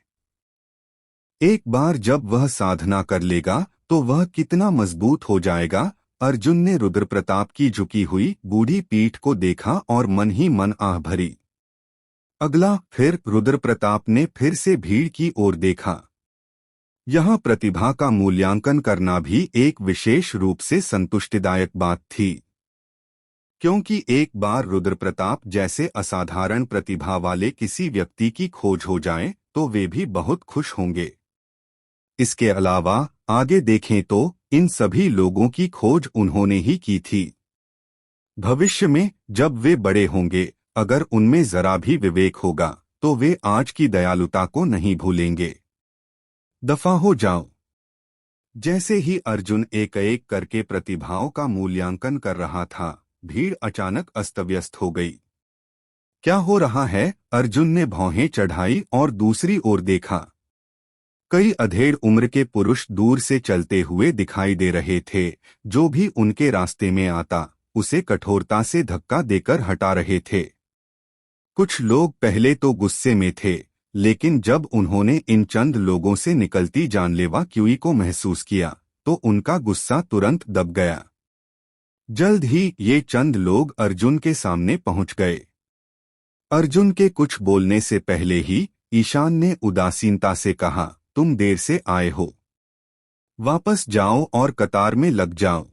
एक बार जब वह साधना कर लेगा तो वह कितना मजबूत हो जाएगा। अर्जुन ने रुद्रप्रताप की झुकी हुई बूढ़ी पीठ को देखा और मन ही मन आह भरी। अगला, फिर रुद्रप्रताप ने फिर से भीड़ की ओर देखा। यहाँ प्रतिभा का मूल्यांकन करना भी एक विशेष रूप से संतुष्टिदायक बात थी, क्योंकि एक बार रुद्रप्रताप जैसे असाधारण प्रतिभा वाले किसी व्यक्ति की खोज हो जाए तो वे भी बहुत खुश होंगे। इसके अलावा आगे देखें तो इन सभी लोगों की खोज उन्होंने ही की थी। भविष्य में जब वे बड़े होंगे, अगर उनमें जरा भी विवेक होगा तो वे आज की दयालुता को नहीं भूलेंगे। दफा हो जाओ। जैसे ही अर्जुन एक एक करके प्रतिभाओं का मूल्यांकन कर रहा था, भीड़ अचानक अस्तव्यस्त हो गई। क्या हो रहा है? अर्जुन ने भौहें चढ़ाई और दूसरी ओर देखा। कई अधेड़ उम्र के पुरुष दूर से चलते हुए दिखाई दे रहे थे। जो भी उनके रास्ते में आता, उसे कठोरता से धक्का देकर हटा रहे थे। कुछ लोग पहले तो गुस्से में थे, लेकिन जब उन्होंने इन चंद लोगों से निकलती जानलेवा क्यूई को महसूस किया, तो उनका गुस्सा तुरंत दब गया। जल्द ही ये चंद लोग अर्जुन के सामने पहुंच गए। अर्जुन के कुछ बोलने से पहले ही ईशान ने उदासीनता से कहा, तुम देर से आए हो। वापस जाओ और कतार में लग जाओ।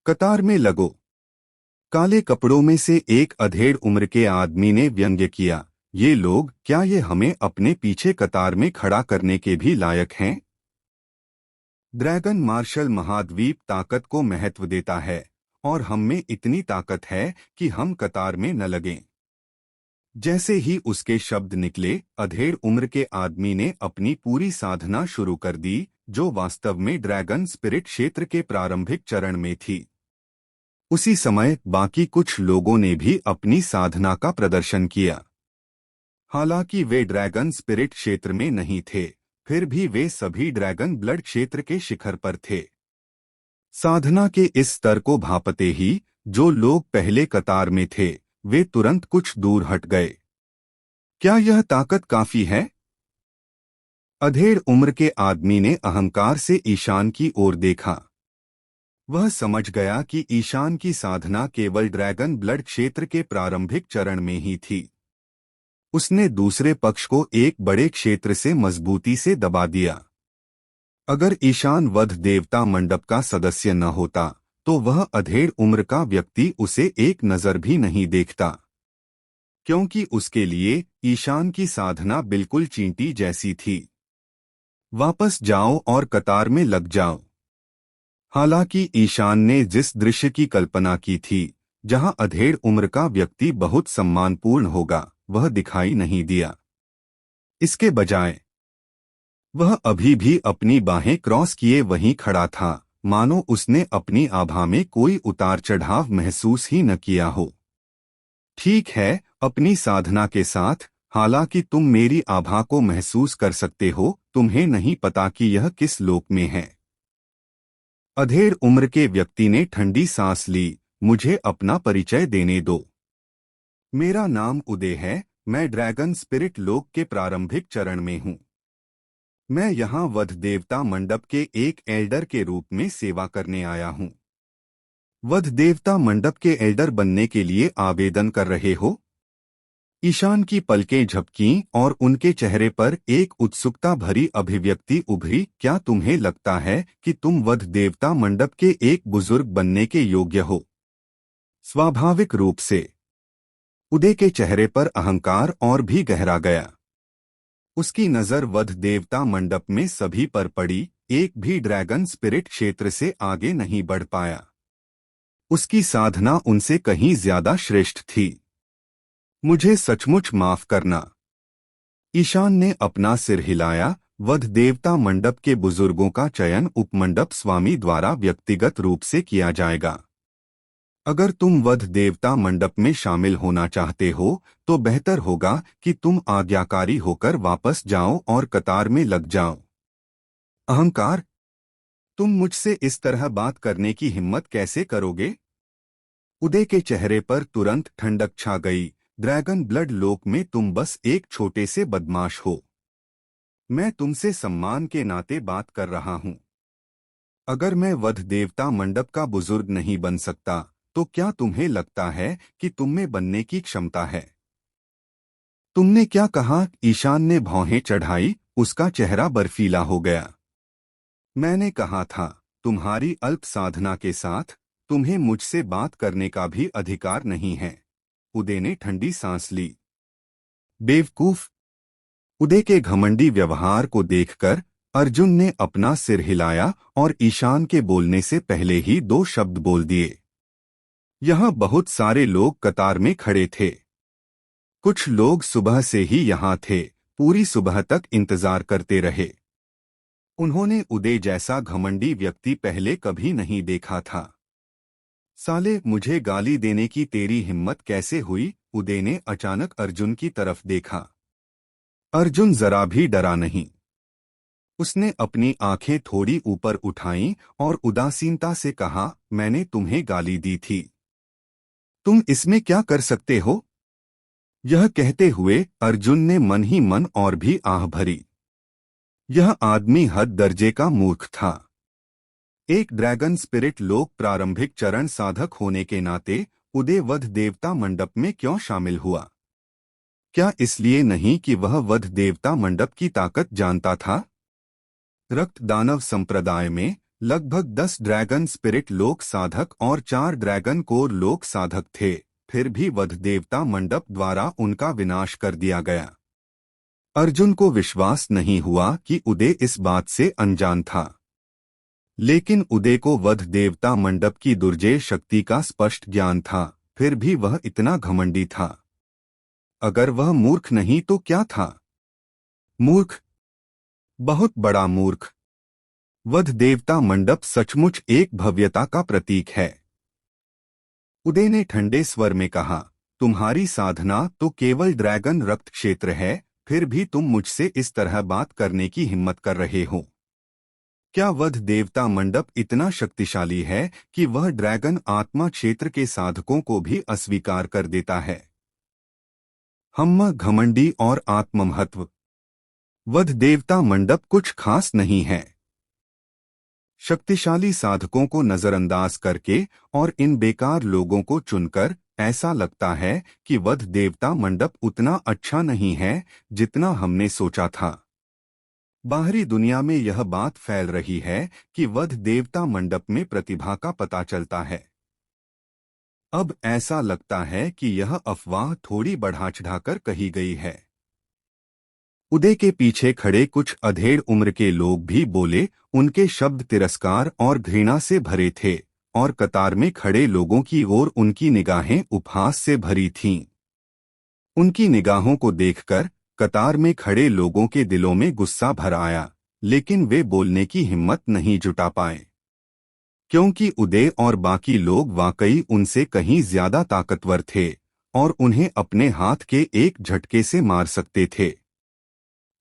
कतार में लगो। काले कपड़ों में से एक अधेड़ उम्र के आदमी ने व्यंग्य किया। ये लोग, क्या ये हमें अपने पीछे कतार में खड़ा करने के भी लायक हैं? ड्रैगन मार्शल महाद्वीप ताकत को महत्व देता है, और हम में इतनी ताकत है कि हम कतार में न लगें। जैसे ही उसके शब्द निकले, अधेड़ उम्र के आदमी ने अपनी पूरी साधना शुरू कर दी, जो वास्तव में ड्रैगन स्पिरिट क्षेत्र के प्रारंभिक चरण में थी। उसी समय बाकी कुछ लोगों ने भी अपनी साधना का प्रदर्शन किया। हालांकि वे ड्रैगन स्पिरिट क्षेत्र में नहीं थे, फिर भी वे सभी ड्रैगन ब्लड क्षेत्र के शिखर पर थे। साधना के इस स्तर को भांपते ही जो लोग पहले कतार में थे वे तुरंत कुछ दूर हट गए। क्या यह ताकत काफी है? अधेड़ उम्र के आदमी ने अहंकार से ईशान की ओर देखा। वह समझ गया कि ईशान की साधना केवल ड्रैगन ब्लड क्षेत्र के प्रारंभिक चरण में ही थी। उसने दूसरे पक्ष को एक बड़े क्षेत्र से मजबूती से दबा दिया। अगर ईशान वध देवता मंडप का सदस्य न होता तो वह अधेड़ उम्र का व्यक्ति उसे एक नजर भी नहीं देखता, क्योंकि उसके लिए ईशान की साधना बिल्कुल चींटी जैसी थी। वापस जाओ और कतार में लग जाओ। हालांकि ईशान ने जिस दृश्य की कल्पना की थी, जहां अधेड़ उम्र का व्यक्ति बहुत सम्मानपूर्ण होगा, वह दिखाई नहीं दिया। इसके बजाय वह अभी भी अपनी बाहें क्रॉस किए वहीं खड़ा था, मानो उसने अपनी आभा में कोई उतार चढ़ाव महसूस ही न किया हो। ठीक है, अपनी साधना के साथ, हालांकि तुम मेरी आभा को महसूस कर सकते हो, तुम्हें नहीं पता कि यह किस लोक में है। अधेड़ उम्र के व्यक्ति ने ठंडी सांस ली। मुझे अपना परिचय देने दो। मेरा नाम उदय है, मैं ड्रैगन स्पिरिट लोक के प्रारंभिक चरण में हूँ। मैं यहाँ वध देवता मंडप के एक एल्डर के रूप में सेवा करने आया हूँ। वध देवता मंडप के एल्डर बनने के लिए आवेदन कर रहे हो? ईशान की पलकें झपकीं और उनके चेहरे पर एक उत्सुकता भरी अभिव्यक्ति उभरी। क्या तुम्हें लगता है कि तुम वध देवता मंडप के एक बुजुर्ग बनने के योग्य हो? स्वाभाविक रूप से उदय के चेहरे पर अहंकार और भी गहरा गया। उसकी नजर वध देवता मंडप में सभी पर पड़ी। एक भी ड्रैगन स्पिरिट क्षेत्र से आगे नहीं बढ़ पाया। उसकी साधना उनसे कहीं ज्यादा श्रेष्ठ थी। मुझे सचमुच माफ करना। ईशान ने अपना सिर हिलाया। वध देवता मंडप के बुजुर्गों का चयन उपमंडप स्वामी द्वारा व्यक्तिगत रूप से किया जाएगा। अगर तुम वध देवता मंडप में शामिल होना चाहते हो तो बेहतर होगा कि तुम आज्ञाकारी होकर वापस जाओ और कतार में लग जाओ। अहंकार, तुम मुझसे इस तरह बात करने की हिम्मत कैसे करोगे? उदय के चेहरे पर तुरंत ठंडक छा गई। ड्रैगन ब्लड लोक में तुम बस एक छोटे से बदमाश हो। मैं तुमसे सम्मान के नाते बात कर रहा हूं। अगर मैं वध देवता मंडप का बुजुर्ग नहीं बन सकता तो क्या तुम्हें लगता है कि तुम में बनने की क्षमता है? तुमने क्या कहा? ईशान ने भौहें चढ़ाई। उसका चेहरा बर्फीला हो गया। मैंने कहा था, तुम्हारी अल्प साधना के साथ तुम्हें मुझसे बात करने का भी अधिकार नहीं है। उदय ने ठंडी सांस ली। बेवकूफ! उदय के घमंडी व्यवहार को देखकर अर्जुन ने अपना सिर हिलाया और ईशान के बोलने से पहले ही दो शब्द बोल दिए। यहाँ बहुत सारे लोग कतार में खड़े थे। कुछ लोग सुबह से ही यहाँ थे, पूरी सुबह तक इंतजार करते रहे। उन्होंने उदय जैसा घमंडी व्यक्ति पहले कभी नहीं देखा था। साले, मुझे गाली देने की तेरी हिम्मत कैसे हुई? उदय ने अचानक अर्जुन की तरफ देखा। अर्जुन जरा भी डरा नहीं। उसने अपनी आंखें थोड़ी ऊपर उठाईं और उदासीनता से कहा, मैंने तुम्हें गाली दी थी। तुम इसमें क्या कर सकते हो? यह कहते हुए अर्जुन ने मन ही मन और भी आह भरी। यह आदमी हद दर्जे का मूर्ख था। एक ड्रैगन स्पिरिट लोक प्रारंभिक चरण साधक होने के नाते उदय वध देवता मंडप में क्यों शामिल हुआ? क्या इसलिए नहीं कि वह वध देवता मंडप की ताकत जानता था? रक्त दानव संप्रदाय में लगभग 10 ड्रैगन स्पिरिट लोक साधक और 4 ड्रैगन कोर लोक साधक थे, फिर भी वध देवता मंडप द्वारा उनका विनाश कर दिया गया। अर्जुन को विश्वास नहीं हुआ कि उदय इस बात से अनजान था। लेकिन उदय को वध देवता मंडप की दुर्जेय शक्ति का स्पष्ट ज्ञान था, फिर भी वह इतना घमंडी था। अगर वह मूर्ख नहीं तो क्या था? मूर्ख, बहुत बड़ा मूर्ख। वध देवता मंडप सचमुच एक भव्यता का प्रतीक है। उदय ने ठंडे स्वर में कहा, तुम्हारी साधना तो केवल ड्रैगन रक्त क्षेत्र है, फिर भी तुम मुझसे इस तरह बात करने की हिम्मत कर रहे हो। क्या वध देवता मंडप इतना शक्तिशाली है कि वह ड्रैगन आत्मा क्षेत्र के साधकों को भी अस्वीकार कर देता है? हम घमंडी और आत्ममहत्व। वध देवता मंडप कुछ खास नहीं है। शक्तिशाली साधकों को नजरअंदाज करके और इन बेकार लोगों को चुनकर ऐसा लगता है कि वध देवता मंडप उतना अच्छा नहीं है जितना हमने सोचा था। बाहरी दुनिया में यह बात फैल रही है कि वध देवता मंडप में प्रतिभा का पता चलता है। अब ऐसा लगता है कि यह अफवाह थोड़ी बढ़ा चढ़ाकर कही गई है। उदय के पीछे खड़े कुछ अधेड़ उम्र के लोग भी बोले। उनके शब्द तिरस्कार और घृणा से भरे थे और कतार में खड़े लोगों की ओर उनकी निगाहें उपहास से भरी थीं। उनकी निगाहों को देखकर कतार में खड़े लोगों के दिलों में गुस्सा भर आया, लेकिन वे बोलने की हिम्मत नहीं जुटा पाए, क्योंकि उदय और बाकी लोग वाकई उनसे कहीं ज्यादा ताकतवर थे और उन्हें अपने हाथ के एक झटके से मार सकते थे।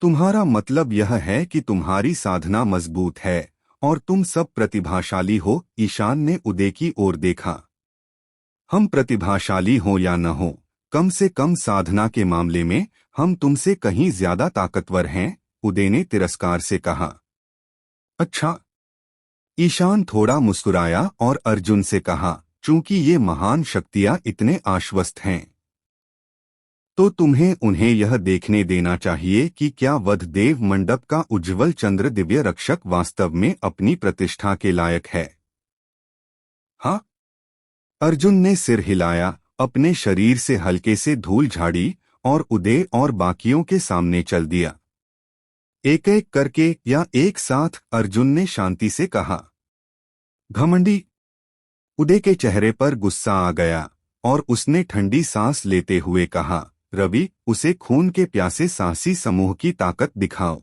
तुम्हारा मतलब यह है कि तुम्हारी साधना मजबूत है और तुम सब प्रतिभाशाली हो? ईशान ने उदय की ओर देखा। हम प्रतिभाशाली हो या न हो, कम से कम साधना के मामले में हम तुमसे कहीं ज्यादा ताकतवर हैं, उदय ने तिरस्कार से कहा। अच्छा। ईशान थोड़ा मुस्कुराया और अर्जुन से कहा, चूंकि ये महान शक्तियां इतने आश्वस्त हैं, तो तुम्हें उन्हें यह देखने देना चाहिए कि क्या वधदेव मंडप का उज्ज्वल चंद्र दिव्य रक्षक वास्तव में अपनी प्रतिष्ठा के लायक है। हाँ? अर्जुन ने सिर हिलाया, अपने शरीर से हल्के से धूल झाड़ी और उदय और बाकियों के सामने चल दिया। एक एक करके या एक साथ, अर्जुन ने शांति से कहा। घमंडी। उदय के चेहरे पर गुस्सा आ गया और उसने ठंडी सांस लेते हुए कहा, रवि, उसे खून के प्यासे साहसी समूह की ताकत दिखाओ।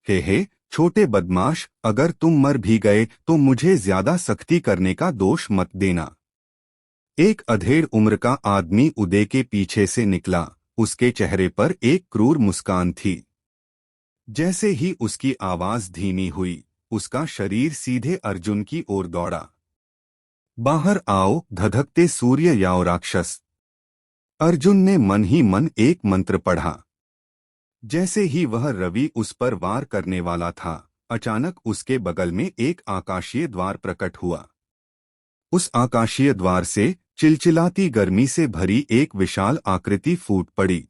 हे छोटे बदमाश, अगर तुम मर भी गए तो मुझे ज्यादा सख्ती करने का दोष मत देना। एक अधेड़ उम्र का आदमी उदय के पीछे से निकला। उसके चेहरे पर एक क्रूर मुस्कान थी। जैसे ही उसकी आवाज धीमी हुई, उसका शरीर सीधे अर्जुन की ओर दौड़ा। बाहर आओ, धधकते सूर्य याओ राक्षस। अर्जुन ने मन ही मन एक मंत्र पढ़ा। जैसे ही वह रवि उस पर वार करने वाला था, अचानक उसके बगल में एक आकाशीय द्वार प्रकट हुआ। उस आकाशीय द्वार से चिलचिलाती गर्मी से भरी एक विशाल आकृति फूट पड़ी।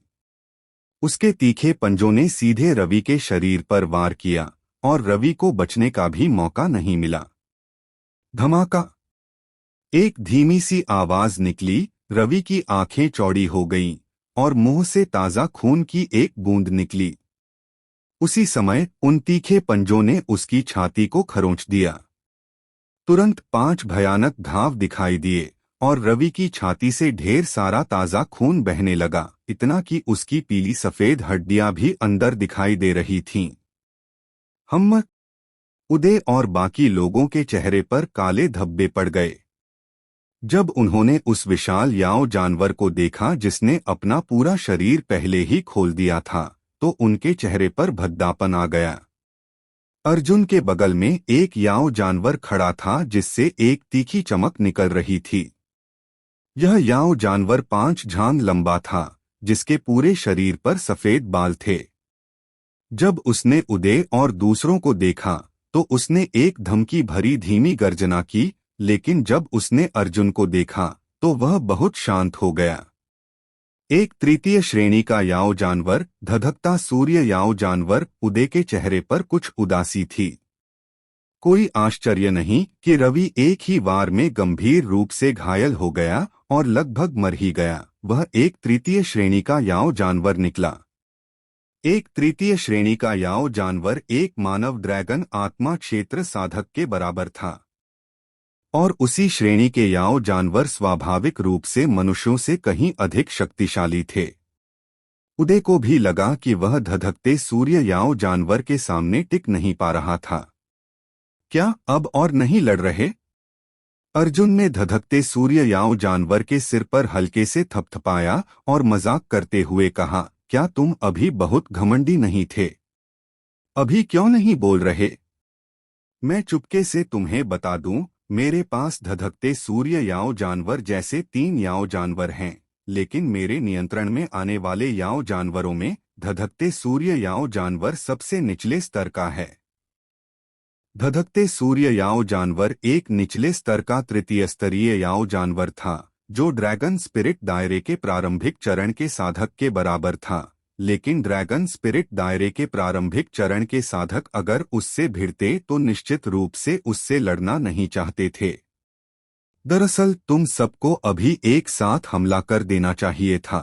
उसके तीखे पंजों ने सीधे रवि के शरीर पर वार किया और रवि को बचने का भी मौका नहीं मिला। धमाका! एक धीमी सी आवाज निकली, रवि की आंखें चौड़ी हो गईं और मुंह से ताजा खून की एक बूंद निकली। उसी समय उन तीखे पंजों ने उसकी छाती को खरोंच दिया। तुरंत 5 भयानक घाव दिखाई दिए और रवि की छाती से ढेर सारा ताजा खून बहने लगा, इतना कि उसकी पीली सफेद हड्डियां भी अंदर दिखाई दे रही थीं। हम उदय और बाकी लोगों के चेहरे पर काले धब्बे पड़ गए। जब उन्होंने उस विशाल याओ जानवर को देखा जिसने अपना पूरा शरीर पहले ही खोल दिया था, तो उनके चेहरे पर भद्दापन आ गया। अर्जुन के बगल में एक याओ जानवर खड़ा था जिससे एक तीखी चमक निकल रही थी। यह याओ जानवर 5 झांग लंबा था, जिसके पूरे शरीर पर सफेद बाल थे। जब उसने उदय और दूसरों को देखा तो उसने एक धमकी भरी धीमी गर्जना की, लेकिन जब उसने अर्जुन को देखा तो वह बहुत शांत हो गया। एक तृतीय श्रेणी का याओ जानवर, धधकता सूर्य याओ जानवर, उदय के चेहरे पर कुछ उदासी थी। कोई आश्चर्य नहीं कि रवि एक ही वार में गंभीर रूप से घायल हो गया और लगभग मर ही गया। वह एक तृतीय श्रेणी का याओ जानवर निकला। एक तृतीय श्रेणी का याओ जानवर एक मानव ड्रैगन आत्मा क्षेत्र साधक के बराबर था और उसी श्रेणी के याओ जानवर स्वाभाविक रूप से मनुष्यों से कहीं अधिक शक्तिशाली थे। उदय को भी लगा कि वह धधकते सूर्य याओ जानवर के सामने टिक नहीं पा रहा था। क्या अब और नहीं लड़ रहे? अर्जुन ने धधकते सूर्य याओ जानवर के सिर पर हल्के से थपथपाया और मजाक करते हुए कहा, क्या तुम अभी बहुत घमंडी नहीं थे? अभी क्यों नहीं बोल रहे? मैं चुपके से तुम्हें बता दूं, मेरे पास धधकते सूर्य याओ जानवर जैसे 3 याओ जानवर हैं, लेकिन मेरे नियंत्रण में आने वाले याओ जानवरों में धधकते सूर्य याओ जानवर सबसे निचले स्तर का है। धधकते सूर्य याओ जानवर एक निचले स्तर का तृतीय स्तरीय याओ जानवर था, जो ड्रैगन स्पिरिट दायरे के प्रारंभिक चरण के साधक के बराबर था। लेकिन ड्रैगन स्पिरिट दायरे के प्रारंभिक चरण के साधक अगर उससे भिड़ते तो निश्चित रूप से उससे लड़ना नहीं चाहते थे। दरअसल तुम सबको अभी एक साथ हमला कर देना चाहिए था।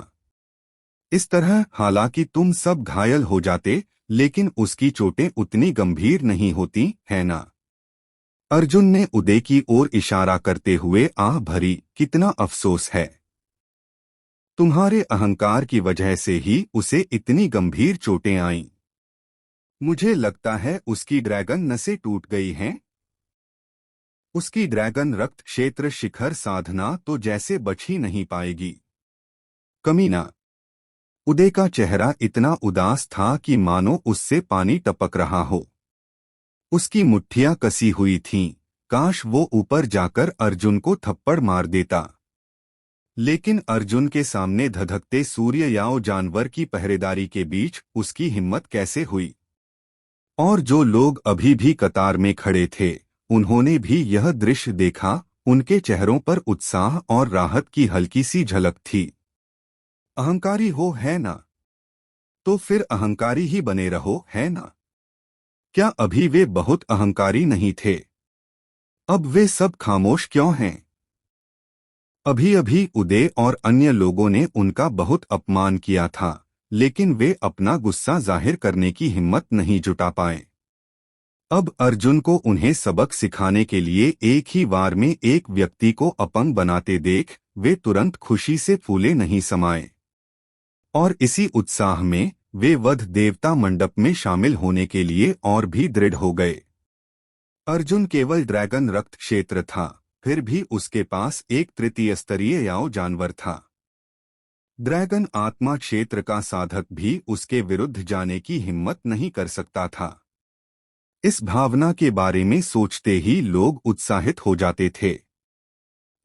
इस तरह हालांकि तुम सब घायल हो जाते, लेकिन उसकी चोटें उतनी गंभीर नहीं होती, है ना? अर्जुन ने उदय की ओर इशारा करते हुए आह भरी, कितना अफसोस है। तुम्हारे अहंकार की वजह से ही उसे इतनी गंभीर चोटें आईं। मुझे लगता है उसकी ड्रैगन नसें टूट गई हैं। उसकी ड्रैगन रक्त क्षेत्र शिखर साधना तो जैसे बच ही नहीं पाएगी। कमीना। उदय का चेहरा इतना उदास था कि मानो उससे पानी टपक रहा हो। उसकी मुट्ठियां कसी हुई थीं, काश वो ऊपर जाकर अर्जुन को थप्पड़ मार देता। लेकिन अर्जुन के सामने धधकते सूर्य याओ जानवर की पहरेदारी के बीच उसकी हिम्मत कैसे हुई? और जो लोग अभी भी कतार में खड़े थे, उन्होंने भी यह दृश्य देखा। उनके चेहरों पर उत्साह और राहत की हल्की सी झलक थी। अहंकारी हो, है ना? तो फिर अहंकारी ही बने रहो, है ना? क्या अभी वे बहुत अहंकारी नहीं थे? अब वे सब खामोश क्यों हैं? अभी अभी उदय और अन्य लोगों ने उनका बहुत अपमान किया था, लेकिन वे अपना गुस्सा जाहिर करने की हिम्मत नहीं जुटा पाए। अब अर्जुन को उन्हें सबक सिखाने के लिए एक ही वार में एक व्यक्ति को अपंग बनाते देख वे तुरंत खुशी से फूले नहीं समाये। और इसी उत्साह में वे वध देवता मंडप में शामिल होने के लिए और भी दृढ़ हो गए। अर्जुन केवल ड्रैगन रक्त क्षेत्र था, फिर भी उसके पास एक तृतीय स्तरीय याओ जानवर था। ड्रैगन आत्मा क्षेत्र का साधक भी उसके विरुद्ध जाने की हिम्मत नहीं कर सकता था। इस भावना के बारे में सोचते ही लोग उत्साहित हो जाते थे।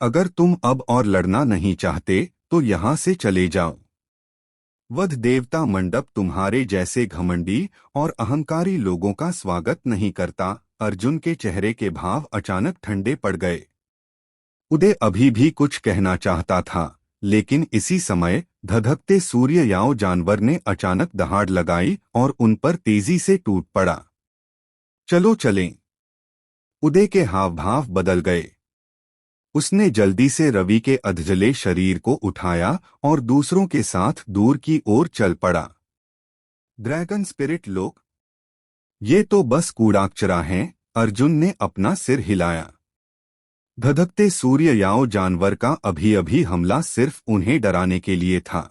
अगर तुम अब और लड़ना नहीं चाहते तो यहाँ से चले जाओ। वध देवता मंडप तुम्हारे जैसे घमंडी और अहंकारी लोगों का स्वागत नहीं करता। अर्जुन के चेहरे के भाव अचानक ठंडे पड़ गए। उदय अभी भी कुछ कहना चाहता था, लेकिन इसी समय धधकते सूर्य याओ जानवर ने अचानक दहाड़ लगाई और उन पर तेजी से टूट पड़ा। चलो चलें। उदय के हाव भाव बदल गए। उसने जल्दी से रवि के अधजले शरीर को उठाया और दूसरों के साथ दूर की ओर चल पड़ा। ड्रैगन स्पिरिट लोग, ये तो बस कूड़ाकचरा हैं। अर्जुन ने अपना सिर हिलाया। धधकते सूर्य याओ जानवर का अभी अभी हमला सिर्फ उन्हें डराने के लिए था।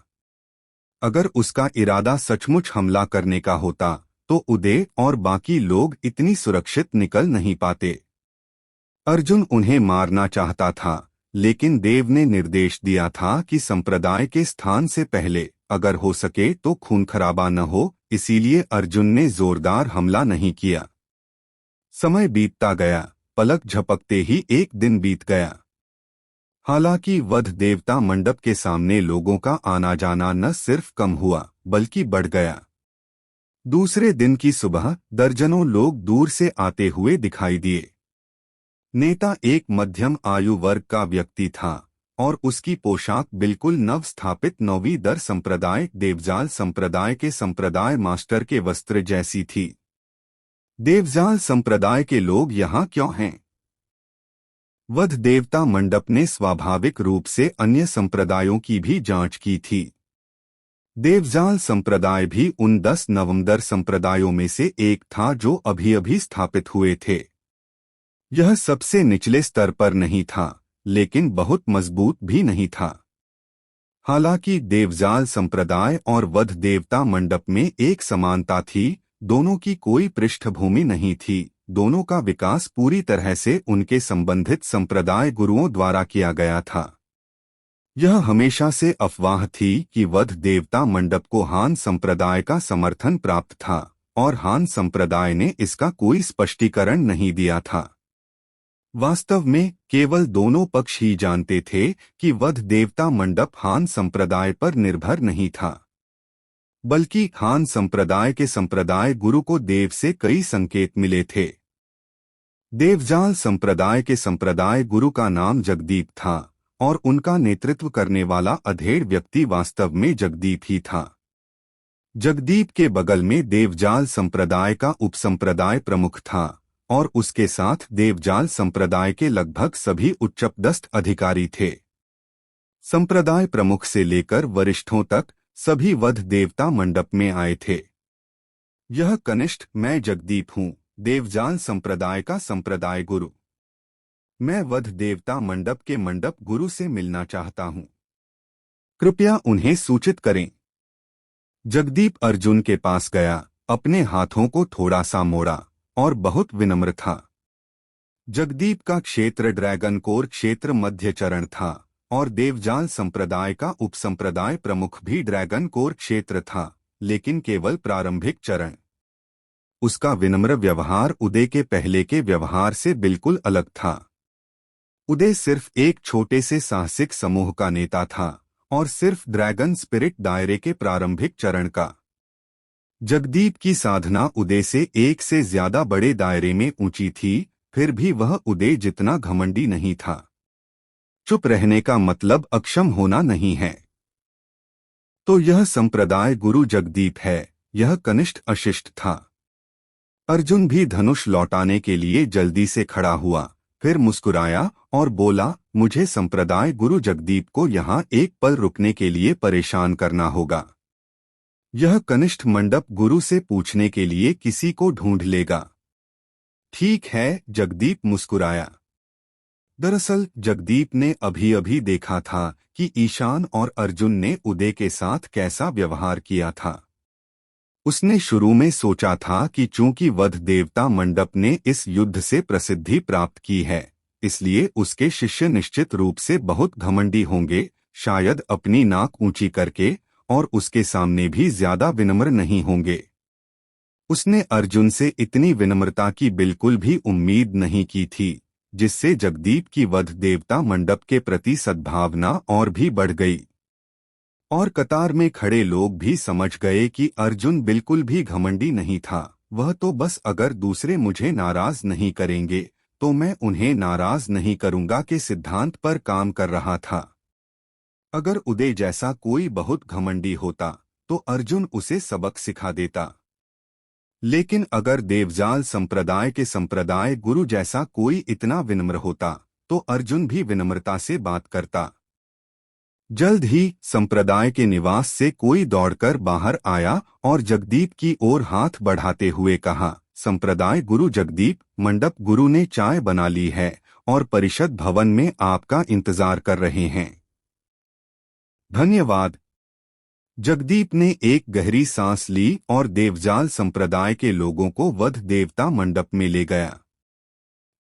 अगर उसका इरादा सचमुच हमला करने का होता तो उदय और बाकी लोग इतनी सुरक्षित निकल नहीं पाते। अर्जुन उन्हें मारना चाहता था, लेकिन देव ने निर्देश दिया था कि संप्रदाय के स्थान से पहले अगर हो सके तो खून खराबा न हो, इसीलिए अर्जुन ने जोरदार हमला नहीं किया। समय बीतता गया, पलक झपकते ही एक दिन बीत गया। हालांकि वध देवता मंडप के सामने लोगों का आना जाना न सिर्फ कम हुआ बल्कि बढ़ गया। दूसरे दिन की सुबह दर्जनों लोग दूर से आते हुए दिखाई दिए। नेता एक मध्यम आयु वर्ग का व्यक्ति था और उसकी पोशाक बिल्कुल नव स्थापित नौवीं दर संप्रदाय देवजाल संप्रदाय के संप्रदाय मास्टर के वस्त्र जैसी थी। देवजाल संप्रदाय के लोग यहाँ क्यों हैं? वध देवता मंडप ने स्वाभाविक रूप से अन्य संप्रदायों की भी जांच की थी। देवजाल संप्रदाय भी उन 10 नवमदर संप्रदायों में से एक था जो अभी अभी स्थापित हुए थे। यह सबसे निचले स्तर पर नहीं था, लेकिन बहुत मजबूत भी नहीं था। हालांकि देवजाल संप्रदाय और वध देवता मंडप में एक समानता थी, दोनों की कोई पृष्ठभूमि नहीं थी, दोनों का विकास पूरी तरह से उनके संबंधित संप्रदाय गुरुओं द्वारा किया गया था। यह हमेशा से अफवाह थी कि वध देवता मंडप को हान संप्रदाय का समर्थन प्राप्त था और हान संप्रदाय ने इसका कोई स्पष्टीकरण नहीं दिया था। वास्तव में केवल दोनों पक्ष ही जानते थे कि वध देवता मंडप हान संप्रदाय पर निर्भर नहीं था, बल्कि हान संप्रदाय के संप्रदाय गुरु को देव से कई संकेत मिले थे। देवजाल संप्रदाय के संप्रदाय गुरु का नाम जगदीप था और उनका नेतृत्व करने वाला अधेड़ व्यक्ति वास्तव में जगदीप ही था। जगदीप के बगल में देवजाल संप्रदाय का उपसंप्रदाय प्रमुख था और उसके साथ देवजाल संप्रदाय के लगभग सभी उच्चपदस्थ अधिकारी थे। संप्रदाय प्रमुख से लेकर वरिष्ठों तक सभी वध देवता मंडप में आए थे। यह कनिष्ठ, मैं जगदीप हूँ, देवजाल संप्रदाय का संप्रदाय गुरु। मैं वध देवता मंडप के मंडप गुरु से मिलना चाहता हूँ, कृपया उन्हें सूचित करें। जगदीप अर्जुन के पास गया, अपने हाथों को थोड़ा सा मोड़ा और बहुत विनम्र था। जगदीप का क्षेत्र ड्रैगन कोर क्षेत्र मध्य चरण था और देवजाल संप्रदाय का उपसंप्रदाय प्रमुख भी ड्रैगन कोर क्षेत्र था, लेकिन केवल प्रारंभिक चरण। उसका विनम्र व्यवहार उदय के पहले के व्यवहार से बिल्कुल अलग था। उदय सिर्फ एक छोटे से साहसिक समूह का नेता था और सिर्फ ड्रैगन स्पिरिट दायरे के प्रारंभिक चरण का। जगदीप की साधना उदय से एक से ज्यादा बड़े दायरे में ऊंची थी, फिर भी वह उदय जितना घमंडी नहीं था। चुप रहने का मतलब अक्षम होना नहीं है। तो यह संप्रदाय गुरु जगदीप है, यह कनिष्ठ अशिष्ट था। अर्जुन भी धनुष लौटाने के लिए जल्दी से खड़ा हुआ, फिर मुस्कुराया और बोला, मुझे संप्रदाय गुरु जगदीप को यहाँ एक पल रुकने के लिए परेशान करना होगा। यह कनिष्ठ मंडप गुरु से पूछने के लिए किसी को ढूंढ लेगा। ठीक है, जगदीप मुस्कुराया। दरअसल जगदीप ने अभी अभी देखा था कि ईशान और अर्जुन ने उदय के साथ कैसा व्यवहार किया था। उसने शुरू में सोचा था कि चूंकि वध देवता मंडप ने इस युद्ध से प्रसिद्धि प्राप्त की है, इसलिए उसके शिष्य निश्चित रूप से बहुत घमंडी होंगे, शायद अपनी नाक ऊंची करके, और उसके सामने भी ज्यादा विनम्र नहीं होंगे। उसने अर्जुन से इतनी विनम्रता की बिल्कुल भी उम्मीद नहीं की थी, जिससे जगदीप की वध देवता मंडप के प्रति सद्भावना और भी बढ़ गई। और कतार में खड़े लोग भी समझ गए कि अर्जुन बिल्कुल भी घमंडी नहीं था, वह तो बस अगर दूसरे मुझे नाराज नहीं करेंगे तो मैं उन्हें नाराज नहीं करूंगा के सिद्धांत पर काम कर रहा था। अगर उदय जैसा कोई बहुत घमंडी होता तो अर्जुन उसे सबक सिखा देता, लेकिन अगर देवजाल संप्रदाय के संप्रदाय गुरु जैसा कोई इतना विनम्र होता तो अर्जुन भी विनम्रता से बात करता। जल्द ही संप्रदाय के निवास से कोई दौड़कर बाहर आया और जगदीप की ओर हाथ बढ़ाते हुए कहा, संप्रदाय गुरु जगदीप, मंडप गुरु ने चाय बना ली है और परिषद भवन में आपका इंतजार कर रहे हैं। धन्यवाद। जगदीप ने एक गहरी सांस ली और देवजाल संप्रदाय के लोगों को वध देवता मंडप में ले गया।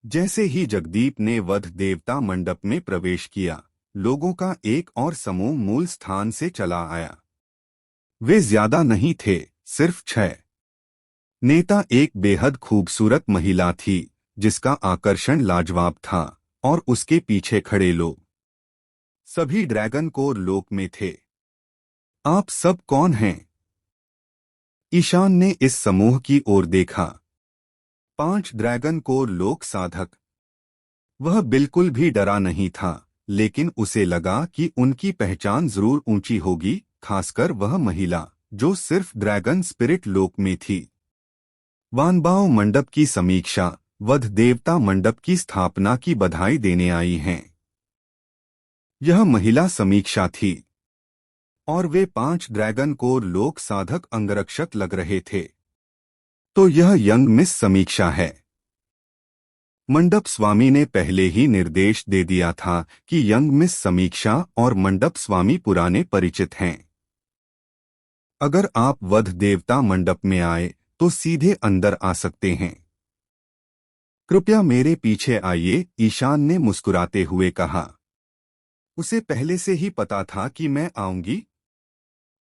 जैसे ही जगदीप ने वध देवता मंडप में प्रवेश किया, लोगों का एक और समूह मूल स्थान से चला आया। वे ज्यादा नहीं थे, सिर्फ 6। नेता एक बेहद खूबसूरत महिला थी जिसका आकर्षण लाजवाब था, और उसके पीछे खड़े लोग सभी ड्रैगन कोर लोक में थे। आप सब कौन हैं? ईशान ने इस समूह की ओर देखा। 5 ड्रैगन कोर लोक साधक। वह बिल्कुल भी डरा नहीं था, लेकिन उसे लगा कि उनकी पहचान जरूर ऊंची होगी, खासकर वह महिला जो सिर्फ ड्रैगन स्पिरिट लोक में थी। वानबाओ मंडप की समीक्षा, वध देवता मंडप की स्थापना की बधाई देने आई हैं। यह महिला समीक्षा थी और वे 5 ड्रैगन कोर लोक साधक अंगरक्षक लग रहे थे। तो यह यंग मिस समीक्षा है। मंडप स्वामी ने पहले ही निर्देश दे दिया था कि यंग मिस समीक्षा और मंडप स्वामी पुराने परिचित हैं। अगर आप वध देवता मंडप में आए तो सीधे अंदर आ सकते हैं। कृपया मेरे पीछे आइए, ईशान ने मुस्कुराते हुए कहा। उसे पहले से ही पता था कि मैं आऊंगी।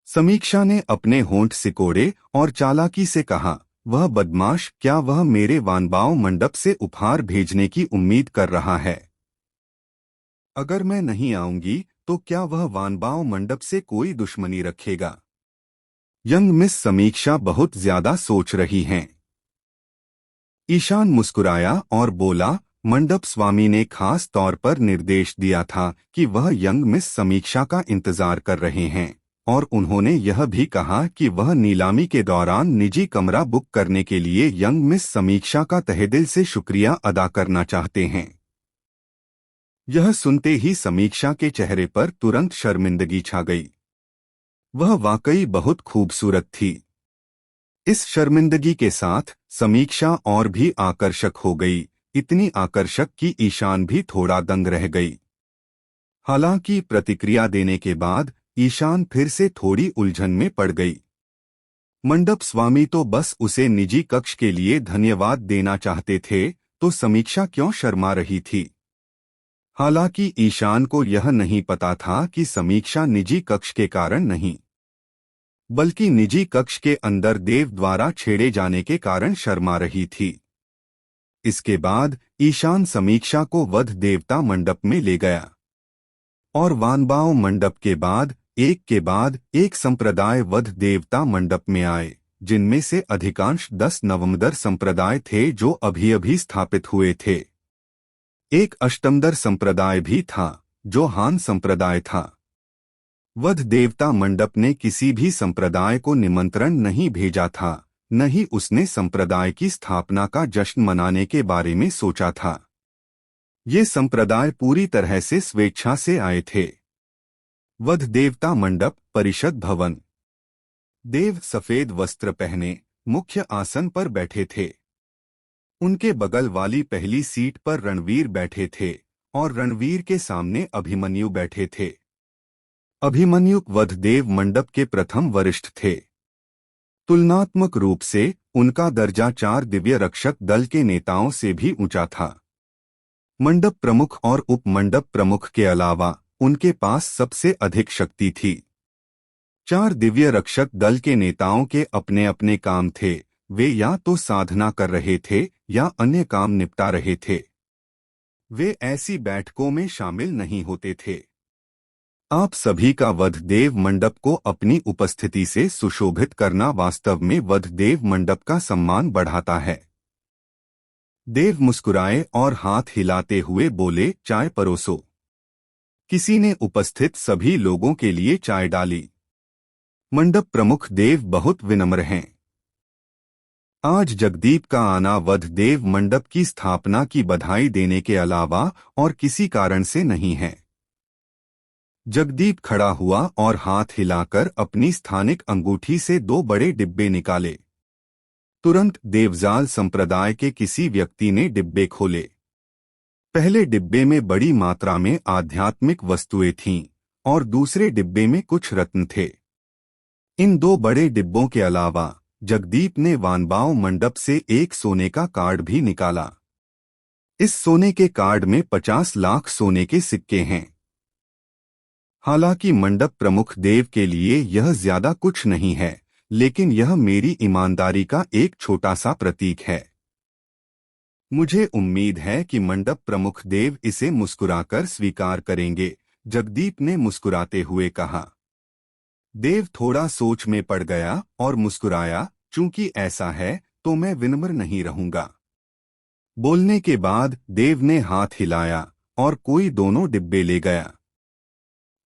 समीक्षा ने अपने होंठ सिकोड़े और चालाकी से कहा, वह बदमाश, क्या वह मेरे वानबाओ मंडप से उपहार भेजने की उम्मीद कर रहा है? अगर मैं नहीं आऊंगी तो क्या वह वानबाओ मंडप से कोई दुश्मनी रखेगा? यंग मिस समीक्षा बहुत ज्यादा सोच रही हैं। ईशान मुस्कुराया और बोला, मंडप स्वामी ने खास तौर पर निर्देश दिया था कि वह यंग मिस समीक्षा का इंतजार कर रहे हैं, और उन्होंने यह भी कहा कि वह नीलामी के दौरान निजी कमरा बुक करने के लिए यंग मिस समीक्षा का तहेदिल से शुक्रिया अदा करना चाहते हैं। यह सुनते ही समीक्षा के चेहरे पर तुरंत शर्मिंदगी छा गई। वह वाकई बहुत खूबसूरत थी। इस शर्मिंदगी के साथ समीक्षा और भी आकर्षक हो गई, इतनी आकर्षक कि ईशान भी थोड़ा दंग रह गई। हालांकि प्रतिक्रिया देने के बाद ईशान फिर से थोड़ी उलझन में पड़ गई। मंडप स्वामी तो बस उसे निजी कक्ष के लिए धन्यवाद देना चाहते थे, तो समीक्षा क्यों शर्मा रही थी? हालांकि ईशान को यह नहीं पता था कि समीक्षा निजी कक्ष के कारण नहीं, बल्कि निजी कक्ष के अंदर देव द्वारा छेड़े जाने के कारण शर्मा रही थी। इसके बाद ईशान समीक्षा को वध देवता मंडप में ले गया, और वानबाओ मंडप के बाद एक संप्रदाय वध देवता मंडप में आए, जिनमें से अधिकांश 10 नवमदर संप्रदाय थे जो अभी अभी स्थापित हुए थे। एक अष्टमदर संप्रदाय भी था, जो हान संप्रदाय था। वध देवता मंडप ने किसी भी संप्रदाय को निमंत्रण नहीं भेजा था, न ही उसने संप्रदाय की स्थापना का जश्न मनाने के बारे में सोचा था। ये संप्रदाय पूरी तरह से स्वेच्छा से आए थे। वध देवता मंडप परिषद भवन। देव सफेद वस्त्र पहने मुख्य आसन पर बैठे थे। उनके बगल वाली पहली सीट पर रणवीर बैठे थे, और रणवीर के सामने अभिमन्यु बैठे थे। अभिमन्यु वध देव मंडप के प्रथम वरिष्ठ थे। तुलनात्मक रूप से उनका दर्जा 4 दिव्य रक्षक दल के नेताओं से भी ऊंचा था। मंडप प्रमुख और उप मंडप प्रमुख के अलावा उनके पास सबसे अधिक शक्ति थी। 4 दिव्य रक्षक दल के नेताओं के अपने अपने काम थे, वे या तो साधना कर रहे थे या अन्य काम निपटा रहे थे। वे ऐसी बैठकों में शामिल नहीं होते थे। आप सभी का वध देव मंडप को अपनी उपस्थिति से सुशोभित करना वास्तव में वध देव मंडप का सम्मान बढ़ाता है। देव मुस्कुराए और हाथ हिलाते हुए बोले, चाय परोसो। किसी ने उपस्थित सभी लोगों के लिए चाय डाली। मंडप प्रमुख देव बहुत विनम्र हैं। आज जगदीप का आना वध देव मंडप की स्थापना की बधाई देने के अलावा और किसी कारण से नहीं है। जगदीप खड़ा हुआ और हाथ हिलाकर अपनी स्थानिक अंगूठी से 2 बड़े डिब्बे निकाले। तुरंत देवजाल संप्रदाय के किसी व्यक्ति ने डिब्बे खोले। पहले डिब्बे में बड़ी मात्रा में आध्यात्मिक वस्तुएं थीं, और दूसरे डिब्बे में कुछ रत्न थे। इन 2 बड़े डिब्बों के अलावा जगदीप ने वानबाओ मंडप से एक सोने का कार्ड भी निकाला। इस सोने के कार्ड में 50 लाख सोने के सिक्के हैं। हालांकि मंडप प्रमुख देव के लिए यह ज्यादा कुछ नहीं है, लेकिन यह मेरी ईमानदारी का एक छोटा सा प्रतीक है। मुझे उम्मीद है कि मंडप प्रमुख देव इसे मुस्कुराकर स्वीकार करेंगे, जगदीप ने मुस्कुराते हुए कहा। देव थोड़ा सोच में पड़ गया और मुस्कुराया, चूंकि ऐसा है तो मैं विनम्र नहीं रहूंगा। बोलने के बाद देव ने हाथ हिलाया और कोई दोनों डिब्बे ले गया।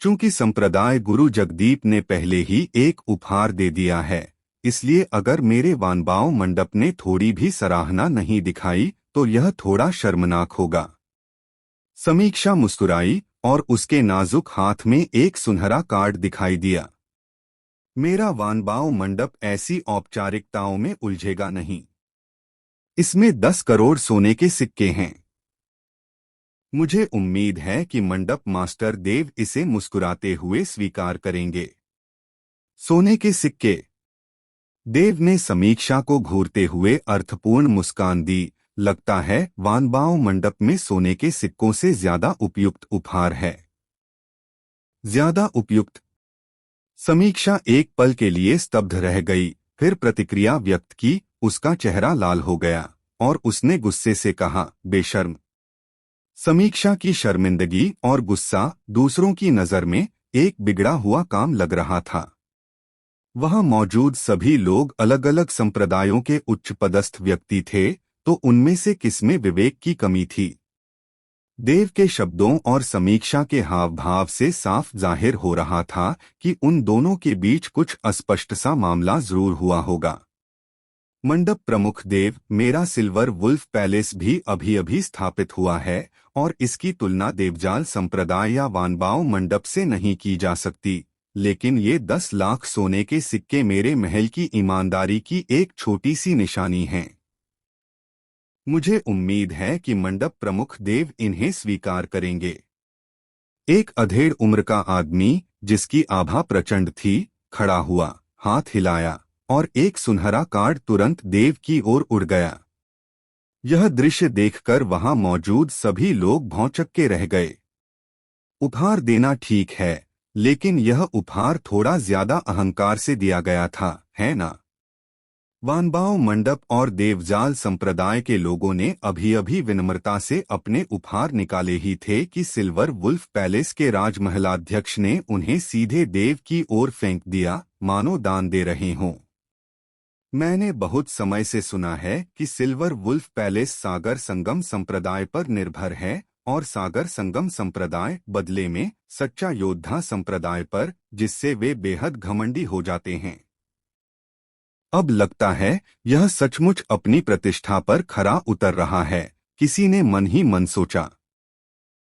चूंकि संप्रदाय गुरु जगदीप ने पहले ही एक उपहार दे दिया है, इसलिए अगर मेरे वानबाओ मंडप ने थोड़ी भी सराहना नहीं दिखाई तो यह थोड़ा शर्मनाक होगा। समीक्षा मुस्कुराई और उसके नाजुक हाथ में एक सुनहरा कार्ड दिखाई दिया। मेरा वानबाओ मंडप ऐसी औपचारिकताओं में उलझेगा नहीं। इसमें 10 करोड़ सोने के सिक्के हैं। मुझे उम्मीद है कि मंडप मास्टर देव इसे मुस्कुराते हुए स्वीकार करेंगे। सोने के सिक्के। देव ने समीक्षा को घूरते हुए अर्थपूर्ण मुस्कान दी, लगता है वानबाओ मंडप में सोने के सिक्कों से ज्यादा उपयुक्त उपहार है। ज्यादा उपयुक्त। समीक्षा एक पल के लिए स्तब्ध रह गई, फिर प्रतिक्रिया व्यक्त की। उसका चेहरा लाल हो गया और उसने गुस्से से कहा, बेशर्म। समीक्षा की शर्मिंदगी और गुस्सा दूसरों की नजर में एक बिगड़ा हुआ काम लग रहा था। वहां मौजूद सभी लोग अलग अलग संप्रदायों के उच्च पदस्थ व्यक्ति थे, तो उनमें से किसमें विवेक की कमी थी? देव के शब्दों और समीक्षा के हाव भाव से साफ जाहिर हो रहा था कि उन दोनों के बीच कुछ अस्पष्ट सा मामला जरूर हुआ होगा। मंडप प्रमुख देव, मेरा सिल्वर वुल्फ पैलेस भी अभी अभी स्थापित हुआ है और इसकी तुलना देवजाल संप्रदाय या वानबाओ मंडप से नहीं की जा सकती, लेकिन ये 10 लाख सोने के सिक्के मेरे महल की ईमानदारी की एक छोटी सी निशानी हैं। मुझे उम्मीद है कि मंडप प्रमुख देव इन्हें स्वीकार करेंगे। एक अधेड़ उम्र का आदमी, जिसकी आभा प्रचंड थी, खड़ा हुआ, हाथ हिलाया और एक सुनहरा कार्ड तुरंत देव की ओर उड़ गया। यह दृश्य देखकर वहां मौजूद सभी लोग भौंचक्के रह गए। उपहार देना ठीक है, लेकिन यह उपहार थोड़ा ज्यादा अहंकार से दिया गया था, है ना? वानबाओ मंडप और देवजाल संप्रदाय के लोगों ने अभी अभी विनम्रता से अपने उपहार निकाले ही थे कि सिल्वर वुल्फ पैलेस के राजमहलाध्यक्ष ने उन्हें सीधे देव की ओर फेंक दिया, मानो दान दे रहे हों। मैंने बहुत समय से सुना है कि सिल्वर वुल्फ पैलेस सागर संगम संप्रदाय पर निर्भर है और सागर संगम संप्रदाय बदले में सच्चा योद्धा संप्रदाय पर, जिससे वे बेहद घमंडी हो जाते हैं। अब लगता है यह सचमुच अपनी प्रतिष्ठा पर खरा उतर रहा है, किसी ने मन ही मन सोचा।